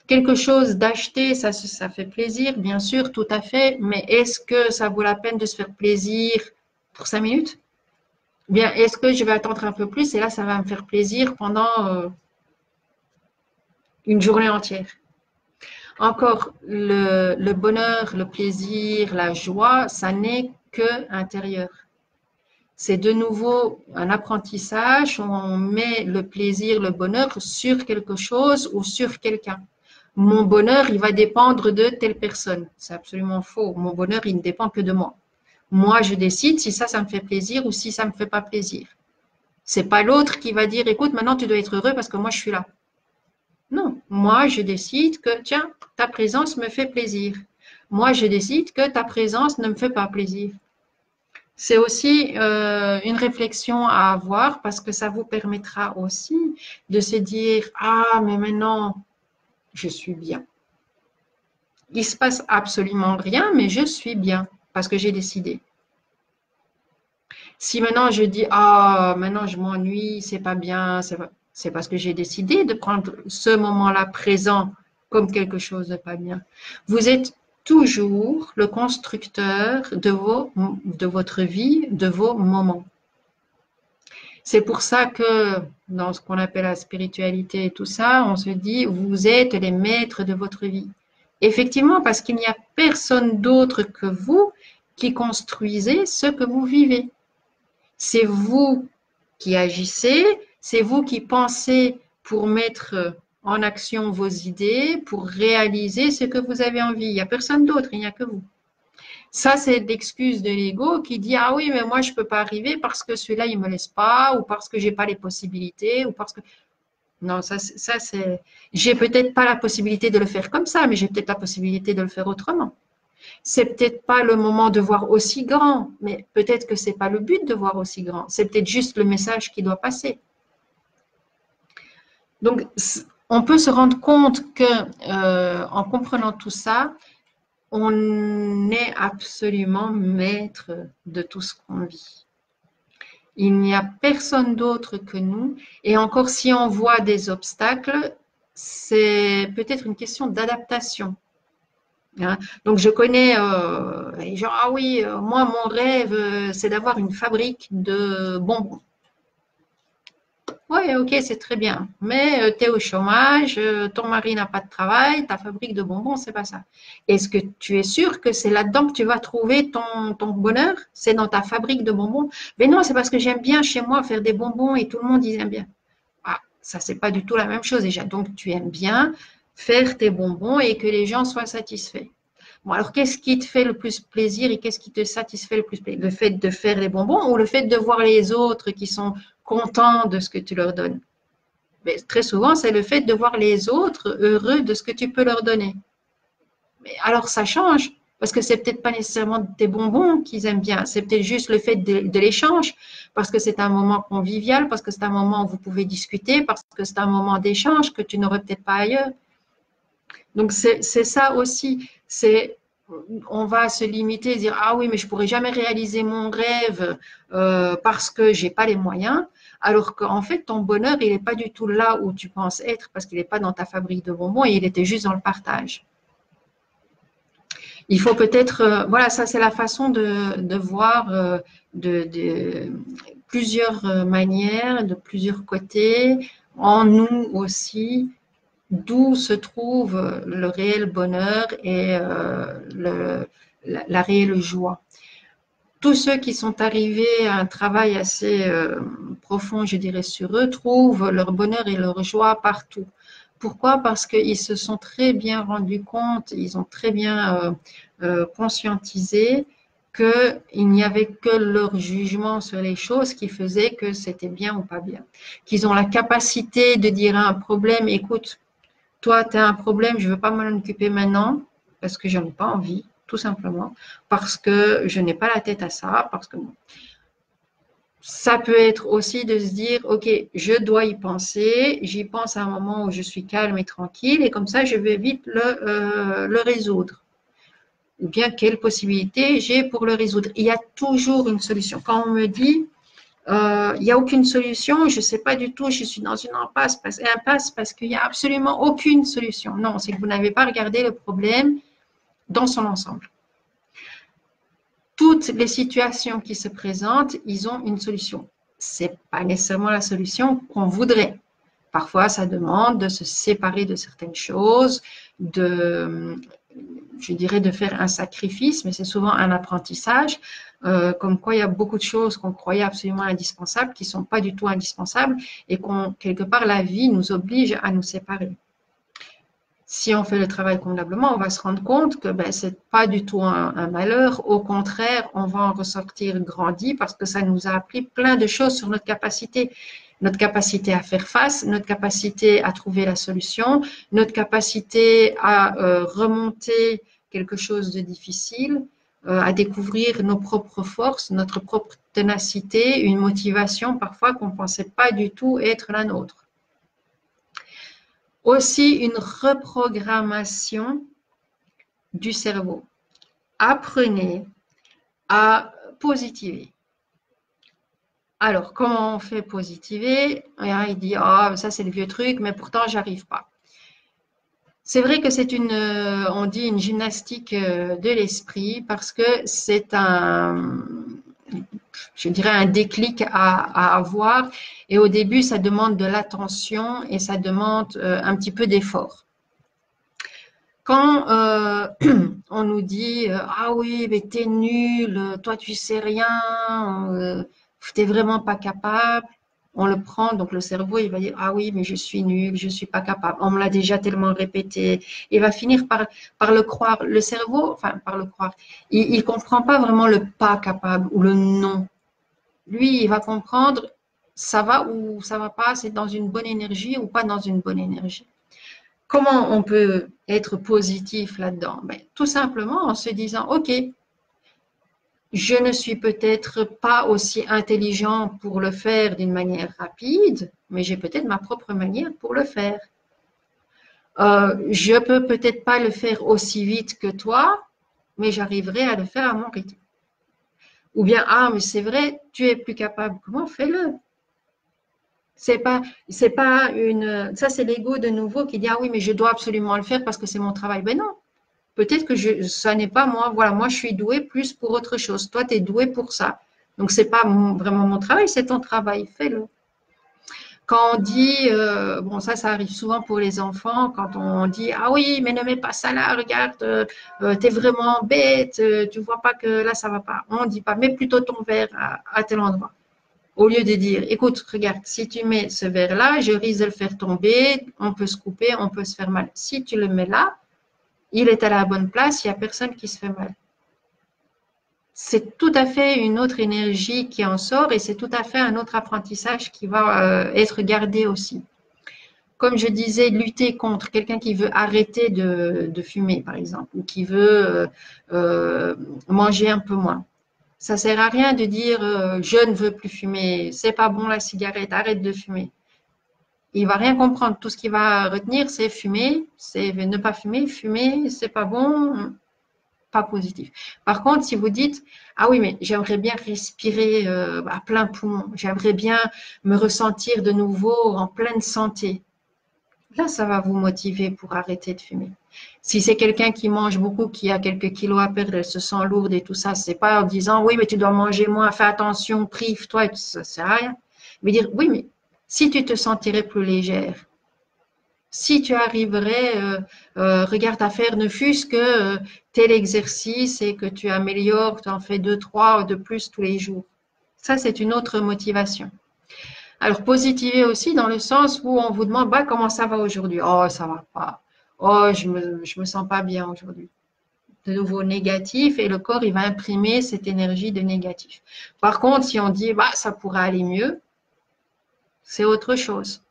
Quelque chose d'acheter, ça fait plaisir, bien sûr, tout à fait, mais est-ce que ça vaut la peine de se faire plaisir pour 5 minutes? Bien, est-ce que je vais attendre un peu plus et là, ça va me faire plaisir pendant une journée entière? Encore, le bonheur, le plaisir, la joie, ça n'est que intérieur. C'est de nouveau un apprentissage où on met le plaisir, le bonheur sur quelque chose ou sur quelqu'un. Mon bonheur, il va dépendre de telle personne. C'est absolument faux. Mon bonheur, il ne dépend que de moi. Moi, je décide si ça me fait plaisir ou si ça me fait pas plaisir. C'est pas l'autre qui va dire, écoute, maintenant tu dois être heureux parce que moi je suis là. Non, moi je décide que, tiens, ta présence me fait plaisir. Moi, je décide que ta présence ne me fait pas plaisir. C'est aussi une réflexion à avoir parce que ça vous permettra aussi de se dire, ah, mais maintenant, je suis bien. Il se passe absolument rien, mais je suis bien parce que j'ai décidé. Si maintenant je dis, ah, maintenant je m'ennuie, c'est pas bien, c'est parce que j'ai décidé de prendre ce moment-là présent comme quelque chose de pas bien. Vous êtes toujours le constructeur de votre vie, de vos moments. C'est pour ça que dans ce qu'on appelle la spiritualité et tout ça, on se dit, vous êtes les maîtres de votre vie. Effectivement, parce qu'il n'y a personne d'autre que vous qui construisez ce que vous vivez. C'est vous qui agissez, c'est vous qui pensez pour mettre en action vos idées, pour réaliser ce que vous avez envie. Il n'y a personne d'autre, il n'y a que vous. Ça, c'est l'excuse de l'ego qui dit, ah oui, mais moi, je ne peux pas arriver parce que celui-là, il ne me laisse pas, ou parce que je n'ai pas les possibilités, ou parce que… Non, ça c'est… J'ai peut-être pas la possibilité de le faire comme ça, mais j'ai peut-être la possibilité de le faire autrement. C'est peut-être pas le moment de voir aussi grand, mais peut-être que c'est pas le but de voir aussi grand. C'est peut-être juste le message qui doit passer. Donc, on peut se rendre compte que, en comprenant tout ça, on est absolument maître de tout ce qu'on vit. il n'y a personne d'autre que nous. Et encore, si on voit des obstacles, c'est peut-être une question d'adaptation. Hein. Donc, je connais les gens, ah oui, moi, mon rêve, c'est d'avoir une fabrique de bonbons. Oui, ok, c'est très bien. Mais tu es au chômage, ton mari n'a pas de travail, ta fabrique de bonbons, c'est pas ça. Est-ce que tu es sûr que c'est là-dedans que tu vas trouver ton bonheur? C'est dans ta fabrique de bonbons? Mais non, c'est parce que j'aime bien chez moi faire des bonbons et tout le monde, ils aiment bien. Ah, ça, c'est pas du tout la même chose déjà. Donc, tu aimes bien faire tes bonbons et que les gens soient satisfaits. Bon, alors, qu'est-ce qui te fait le plus plaisir et qu'est-ce qui te satisfait le plus plaisir? Le fait de faire les bonbons ou le fait de voir les autres qui sont contents de ce que tu leur donnes? Mais très souvent, c'est le fait de voir les autres heureux de ce que tu peux leur donner. Mais alors, ça change parce que c'est peut-être pas nécessairement tes bonbons qu'ils aiment bien, c'est peut-être juste le fait de l'échange, parce que c'est un moment convivial, parce que c'est un moment où vous pouvez discuter, parce que c'est un moment d'échange que tu n'aurais peut-être pas ailleurs. Donc, c'est ça aussi. On va se limiter et dire, ah oui, mais je pourrais jamais réaliser mon rêve parce que j'ai pas les moyens. Alors qu'en fait, ton bonheur, il n'est pas du tout là où tu penses être parce qu'il n'est pas dans ta fabrique de bonbons et il était juste dans le partage. Il faut peut-être, voilà, ça c'est la façon de voir de plusieurs manières, de plusieurs côtés, en nous aussi, d'où se trouve le réel bonheur et la réelle joie. Tous ceux qui sont arrivés à un travail assez profond, je dirais, sur eux, trouvent leur bonheur et leur joie partout. Pourquoi? Parce qu'ils se sont très bien rendus compte, ils ont très bien conscientisé qu'il n'y avait que leur jugement sur les choses qui faisait que c'était bien ou pas bien. Qu'ils ont la capacité de dire à un problème, écoute, toi, tu as un problème, je ne veux pas m'en occuper maintenant parce que je n'en ai pas envie, tout simplement, parce que je n'ai pas la tête à ça, parce que ça peut être aussi de se dire, OK, je dois y penser, j'y pense à un moment où je suis calme et tranquille, et comme ça, je vais vite le résoudre. Ou bien, quelle possibilité j'ai pour le résoudre? Il y a toujours une solution. Quand on me dit, il n'y a aucune solution, je ne sais pas du tout, je suis dans une impasse parce qu'il n'y a absolument aucune solution. Non, c'est que vous n'avez pas regardé le problème dans son ensemble. Toutes les situations qui se présentent, ils ont une solution. Ce n'est pas nécessairement la solution qu'on voudrait. Parfois, ça demande de se séparer de certaines choses, je dirais de faire un sacrifice, mais c'est souvent un apprentissage, comme quoi il y a beaucoup de choses qu'on croyait absolument indispensables qui ne sont pas du tout indispensables et quelque part la vie nous oblige à nous séparer. Si on fait le travail convenablement, on va se rendre compte que ce n'est pas du tout un malheur. Au contraire, on va en ressortir grandi parce que ça nous a appris plein de choses sur notre capacité à faire face, notre capacité à trouver la solution, notre capacité à remonter quelque chose de difficile, à découvrir nos propres forces, notre propre ténacité, une motivation parfois qu'on ne pensait pas du tout être la nôtre. Aussi une reprogrammation du cerveau. Apprenez à positiver. Alors, comment on fait positiver? Il dit, ah, ça c'est le vieux truc, mais pourtant, j'arrive pas. C'est vrai que c'est on dit une gymnastique de l'esprit parce que c'est je dirais un déclic à avoir. Et au début, ça demande de l'attention et ça demande un petit peu d'effort. Quand on nous dit ah oui, mais t'es nul, toi tu sais rien, t'es vraiment pas capable, on le prend, donc le cerveau il va dire ah oui, mais je suis nul, je suis pas capable, on me l'a déjà tellement répété, il va finir par le croire. Le cerveau, enfin par le croire, il comprend pas vraiment le pas capable ou le non. Lui, il va comprendre ça va ou ça va pas, c'est dans une bonne énergie ou pas dans une bonne énergie. Comment on peut être positif là-dedans? Tout simplement en se disant, OK, je ne suis peut-être pas aussi intelligent pour le faire d'une manière rapide, mais j'ai peut-être ma propre manière pour le faire. Je peux peut-être pas le faire aussi vite que toi, mais j'arriverai à le faire à mon rythme. Ou bien, ah, mais c'est vrai, tu es plus capable. Comment? Fais-le. C'est pas une, ça c'est l'ego de nouveau qui dit, ah oui, mais je dois absolument le faire parce que c'est mon travail. Ben non. Peut-être que ça n'est pas moi. Voilà, moi, je suis douée plus pour autre chose. Toi, tu es doué pour ça. Donc, c'est pas vraiment mon travail, c'est ton travail. Fais-le. Quand on dit, bon, ça arrive souvent pour les enfants, quand on dit, ah oui, mais ne mets pas ça là, regarde, t'es vraiment bête, tu vois pas que là, ça va pas. On dit pas, mets plutôt ton verre à tel endroit. Au lieu de dire, écoute, regarde, si tu mets ce verre-là, je risque de le faire tomber, on peut se couper, on peut se faire mal. Si tu le mets là, il est à la bonne place, il n'y a personne qui se fait mal. C'est tout à fait une autre énergie qui en sort et c'est tout à fait un autre apprentissage qui va être gardé aussi. Comme je disais, lutter contre quelqu'un qui veut arrêter de fumer, par exemple, ou qui veut manger un peu moins. Ça sert à rien de dire je ne veux plus fumer, c'est pas bon la cigarette, arrête de fumer. Il va rien comprendre. Tout ce qu'il va retenir, c'est fumer, c'est ne pas fumer, fumer, c'est pas bon, pas positif. Par contre, si vous dites, ah oui, mais j'aimerais bien respirer à plein poumon, j'aimerais bien me ressentir de nouveau en pleine santé, là, ça va vous motiver pour arrêter de fumer. Si c'est quelqu'un qui mange beaucoup, qui a quelques kilos à perdre, elle se sent lourde et tout ça, c'est pas en disant, oui, mais tu dois manger moins, fais attention, prive-toi, ça sert à rien. Mais dire, oui, mais si tu te sentirais plus légère, si tu arriverais, regarde à faire ne fût-ce que tel exercice et que tu améliores, tu en fais 2, 3 de plus tous les jours. Ça, c'est une autre motivation. Alors, positiver aussi dans le sens où on vous demande, bah, comment ça va aujourd'hui? Oh, ça va pas. Oh, je me sens pas bien aujourd'hui. De nouveau négatif et le corps, il va imprimer cette énergie de négatif. Par contre, si on dit, bah, ça pourrait aller mieux, c'est autre chose.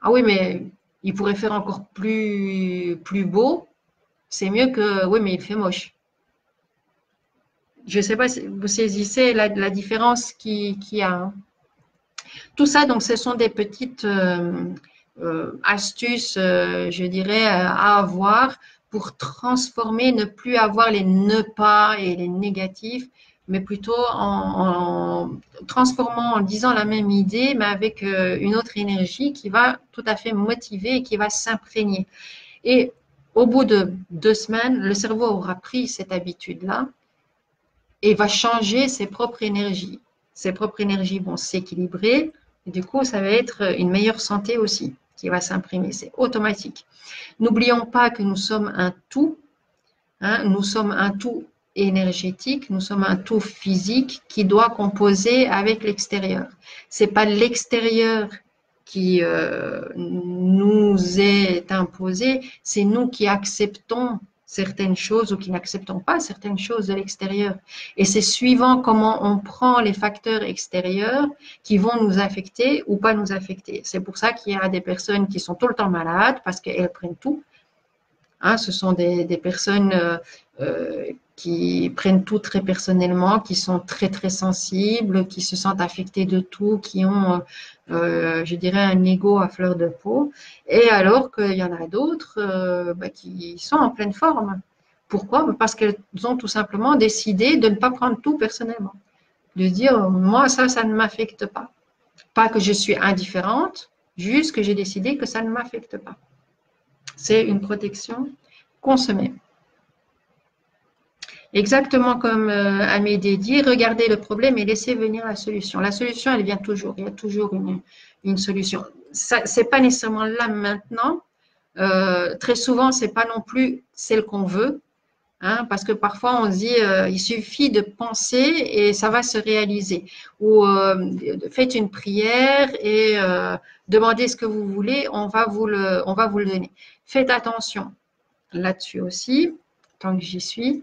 Ah oui, mais il pourrait faire encore plus beau. C'est mieux que, oui, mais il fait moche. Je ne sais pas si vous saisissez la différence qu'il y a. Hein. Tout ça, donc, ce sont des petites astuces, je dirais, à avoir pour transformer, ne plus avoir les ne pas et les négatifs, mais plutôt en transformant, en disant la même idée, mais avec une autre énergie qui va tout à fait motiver et qui va s'imprégner. Et au bout de 2 semaines, le cerveau aura pris cette habitude-là et va changer ses propres énergies. Ses propres énergies vont s'équilibrer et du coup, ça va être une meilleure santé aussi qui va s'imprimer. C'est automatique. N'oublions pas que nous sommes un tout. Hein, nous sommes un tout énergétique, nous sommes un tout physique qui doit composer avec l'extérieur. C'est pas l'extérieur qui nous est imposé, c'est nous qui acceptons certaines choses ou qui n'acceptons pas certaines choses de l'extérieur. Et c'est suivant comment on prend les facteurs extérieurs qui vont nous affecter ou pas nous affecter. C'est pour ça qu'il y a des personnes qui sont tout le temps malades parce qu'elles prennent tout. Hein, ce sont des personnes qui prennent tout très personnellement, qui sont très très sensibles, qui se sentent affectées de tout, qui ont, je dirais, un ego à fleur de peau. Et alors qu'il y en a d'autres qui sont en pleine forme. Pourquoi? Parce qu'elles ont tout simplement décidé de ne pas prendre tout personnellement. De dire, moi, ça ne m'affecte pas. Pas que je suis indifférente, juste que j'ai décidé que ça ne m'affecte pas. C'est une protection qu'on se met. Exactement comme Amédée dit, regardez le problème et laissez venir la solution. La solution, elle vient toujours. Il y a toujours une solution. Ce n'est pas nécessairement là maintenant. Très souvent, ce n'est pas non plus celle qu'on veut. Hein, parce que parfois, on se dit, il suffit de penser et ça va se réaliser. Ou faites une prière et demandez ce que vous voulez, on va vous le donner. Faites attention là-dessus aussi, tant que j'y suis.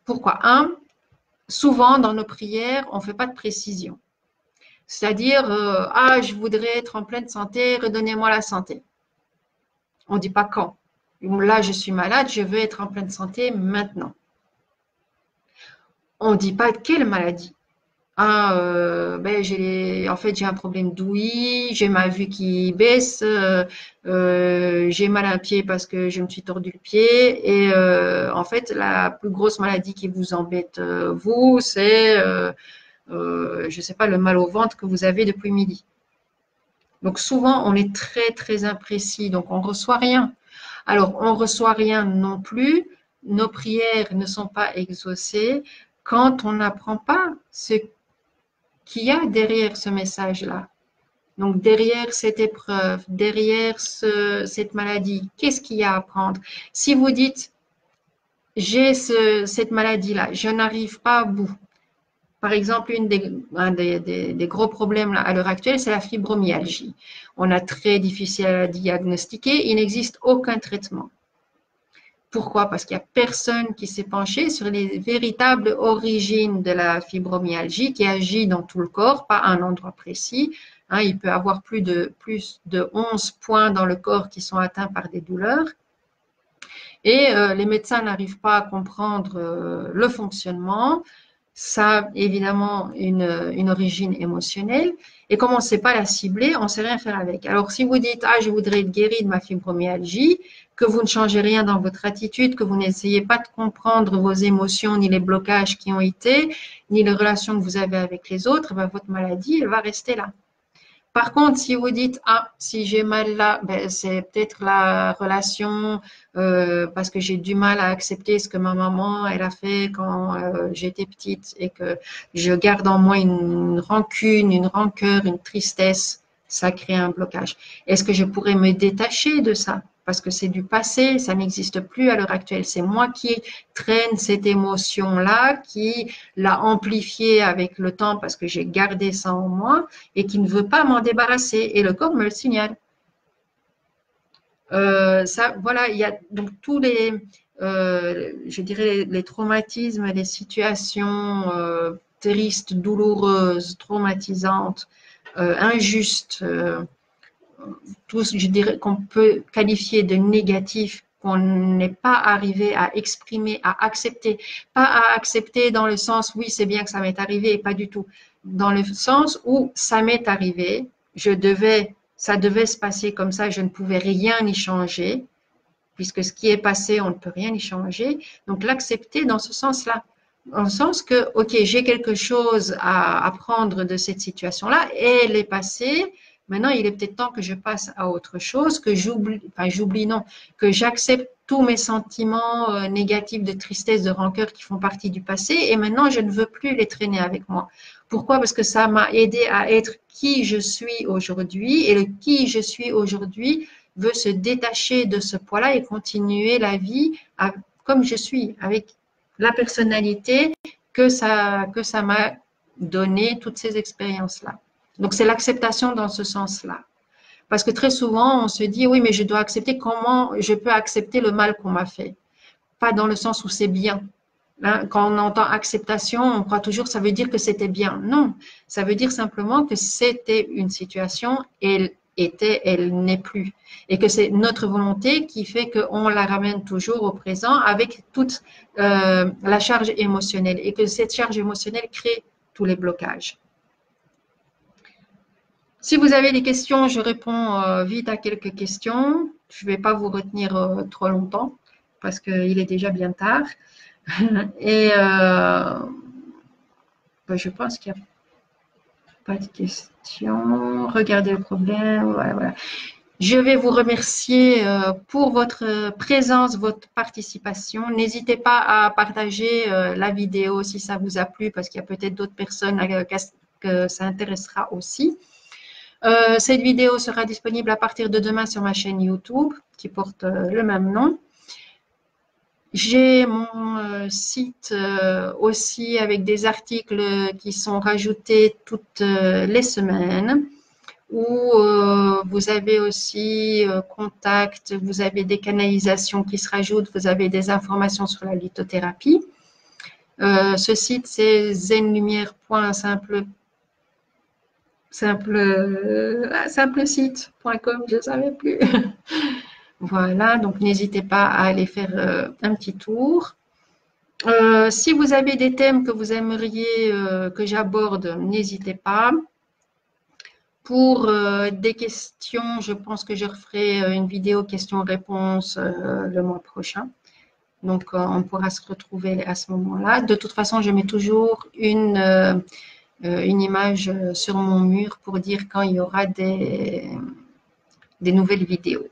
Pourquoi? Souvent dans nos prières, on ne fait pas de précision. C'est-à-dire, je voudrais être en pleine santé, redonnez-moi la santé. On ne dit pas quand. Là, je suis malade, je veux être en pleine santé maintenant. On ne dit pas quelle maladie. ah, ben en fait j'ai un problème d'ouïe, j'ai ma vue qui baisse, j'ai mal à un pied parce que je me suis tordu le pied et en fait la plus grosse maladie qui vous embête vous, c'est je sais pas, le mal au ventre que vous avez depuis midi. Donc souvent on est très très imprécis, donc on reçoit rien. Alors on reçoit rien non plus, nos prières ne sont pas exaucées quand on n'apprend pas ce qu'il y a derrière ce message-là. Donc, derrière cette épreuve, derrière cette maladie, qu'est-ce qu'il y a à apprendre? Si vous dites, j'ai cette maladie-là, je n'arrive pas à bout. Par exemple, un des gros problèmes là, à l'heure actuelle, c'est la fibromyalgie. On a très difficile à diagnostiquer, il n'existe aucun traitement. Pourquoi? Parce qu'il n'y a personne qui s'est penché sur les véritables origines de la fibromyalgie qui agit dans tout le corps, pas à un endroit précis. Hein, il peut y avoir plus de 11 points dans le corps qui sont atteints par des douleurs. Et les médecins n'arrivent pas à comprendre le fonctionnement. Ça a évidemment une origine émotionnelle. Et comme on ne sait pas la cibler, on ne sait rien faire avec. Alors, si vous dites, ah, je voudrais être guéri de ma fibromyalgie, que vous ne changez rien dans votre attitude, que vous n'essayez pas de comprendre vos émotions, ni les blocages qui ont été, ni les relations que vous avez avec les autres, ben, votre maladie, elle va rester là. Par contre, si vous dites, ah, si j'ai mal là, ben, c'est peut-être la relation parce que j'ai du mal à accepter ce que ma maman, elle a fait quand j'étais petite et que je garde en moi une rancune, une rancœur, une tristesse, ça crée un blocage. Est-ce que je pourrais me détacher de ça? Parce que c'est du passé, ça n'existe plus à l'heure actuelle. C'est moi qui traîne cette émotion-là, qui l'a amplifiée avec le temps parce que j'ai gardé ça en moi et qui ne veut pas m'en débarrasser. Et le corps me le signale. Ça, voilà, il y a donc tous je dirais, les traumatismes, les situations tristes, douloureuses, traumatisantes, injustes, tous, je dirais, qu'on peut qualifier de négatifs, qu'on n'est pas arrivé à exprimer, à accepter. Pas à accepter dans le sens, oui, c'est bien que ça m'est arrivé, et pas du tout. Dans le sens où ça m'est arrivé, ça devait se passer comme ça, je ne pouvais rien y changer, puisque ce qui est passé, on ne peut rien y changer. Donc, l'accepter dans ce sens-là. Dans le sens que, OK, j'ai quelque chose à apprendre de cette situation-là, elle est passée. Maintenant, il est peut-être temps que je passe à autre chose, que j'oublie, non, que j'accepte tous mes sentiments négatifs de tristesse, de rancœur qui font partie du passé. Et maintenant, je ne veux plus les traîner avec moi. Pourquoi? Parce que ça m'a aidé à être qui je suis aujourd'hui. Et le qui je suis aujourd'hui veut se détacher de ce poids-là et continuer la vie comme je suis, avec la personnalité que ça m'a donné, toutes ces expériences-là. Donc, c'est l'acceptation dans ce sens-là. Parce que très souvent, on se dit, oui, mais je dois accepter comment je peux accepter le mal qu'on m'a fait. Pas dans le sens où c'est bien. Hein, quand on entend acceptation, on croit toujours que ça veut dire que c'était bien. Non, ça veut dire simplement que c'était une situation et elle n'est plus. Et que c'est notre volonté qui fait qu'on la ramène toujours au présent avec toute la charge émotionnelle et que cette charge émotionnelle crée tous les blocages. Si vous avez des questions, je réponds vite à quelques questions. Je ne vais pas vous retenir trop longtemps parce qu'il est déjà bien tard. Et je pense qu'il n'y a pas de questions. Regardez le problème. Voilà, voilà. Je vais vous remercier pour votre présence, votre participation. N'hésitez pas à partager la vidéo si ça vous a plu, parce qu'il y a peut-être d'autres personnes que ça intéressera aussi. Cette vidéo sera disponible à partir de demain sur ma chaîne YouTube qui porte le même nom. J'ai mon site aussi avec des articles qui sont rajoutés toutes les semaines où vous avez aussi contact, vous avez des canalisations qui se rajoutent, vous avez des informations sur la lithothérapie. Ce site, c'est simplesite.com, je ne savais plus. Voilà, donc n'hésitez pas à aller faire un petit tour. Si vous avez des thèmes que vous aimeriez que j'aborde, n'hésitez pas. Pour des questions, je pense que je referai une vidéo questions-réponses le mois prochain. Donc, on pourra se retrouver à ce moment-là. De toute façon, je mets toujours une image sur mon mur pour dire quand il y aura des nouvelles vidéos.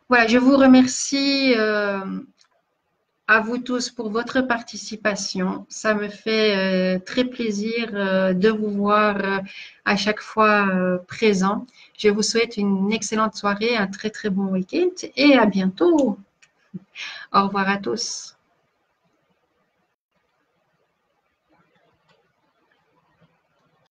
Voilà, je vous remercie à vous tous pour votre participation. Ça me fait très plaisir de vous voir à chaque fois présent. Je vous souhaite une excellente soirée, un très très bon week-end et à bientôt. Au revoir à tous.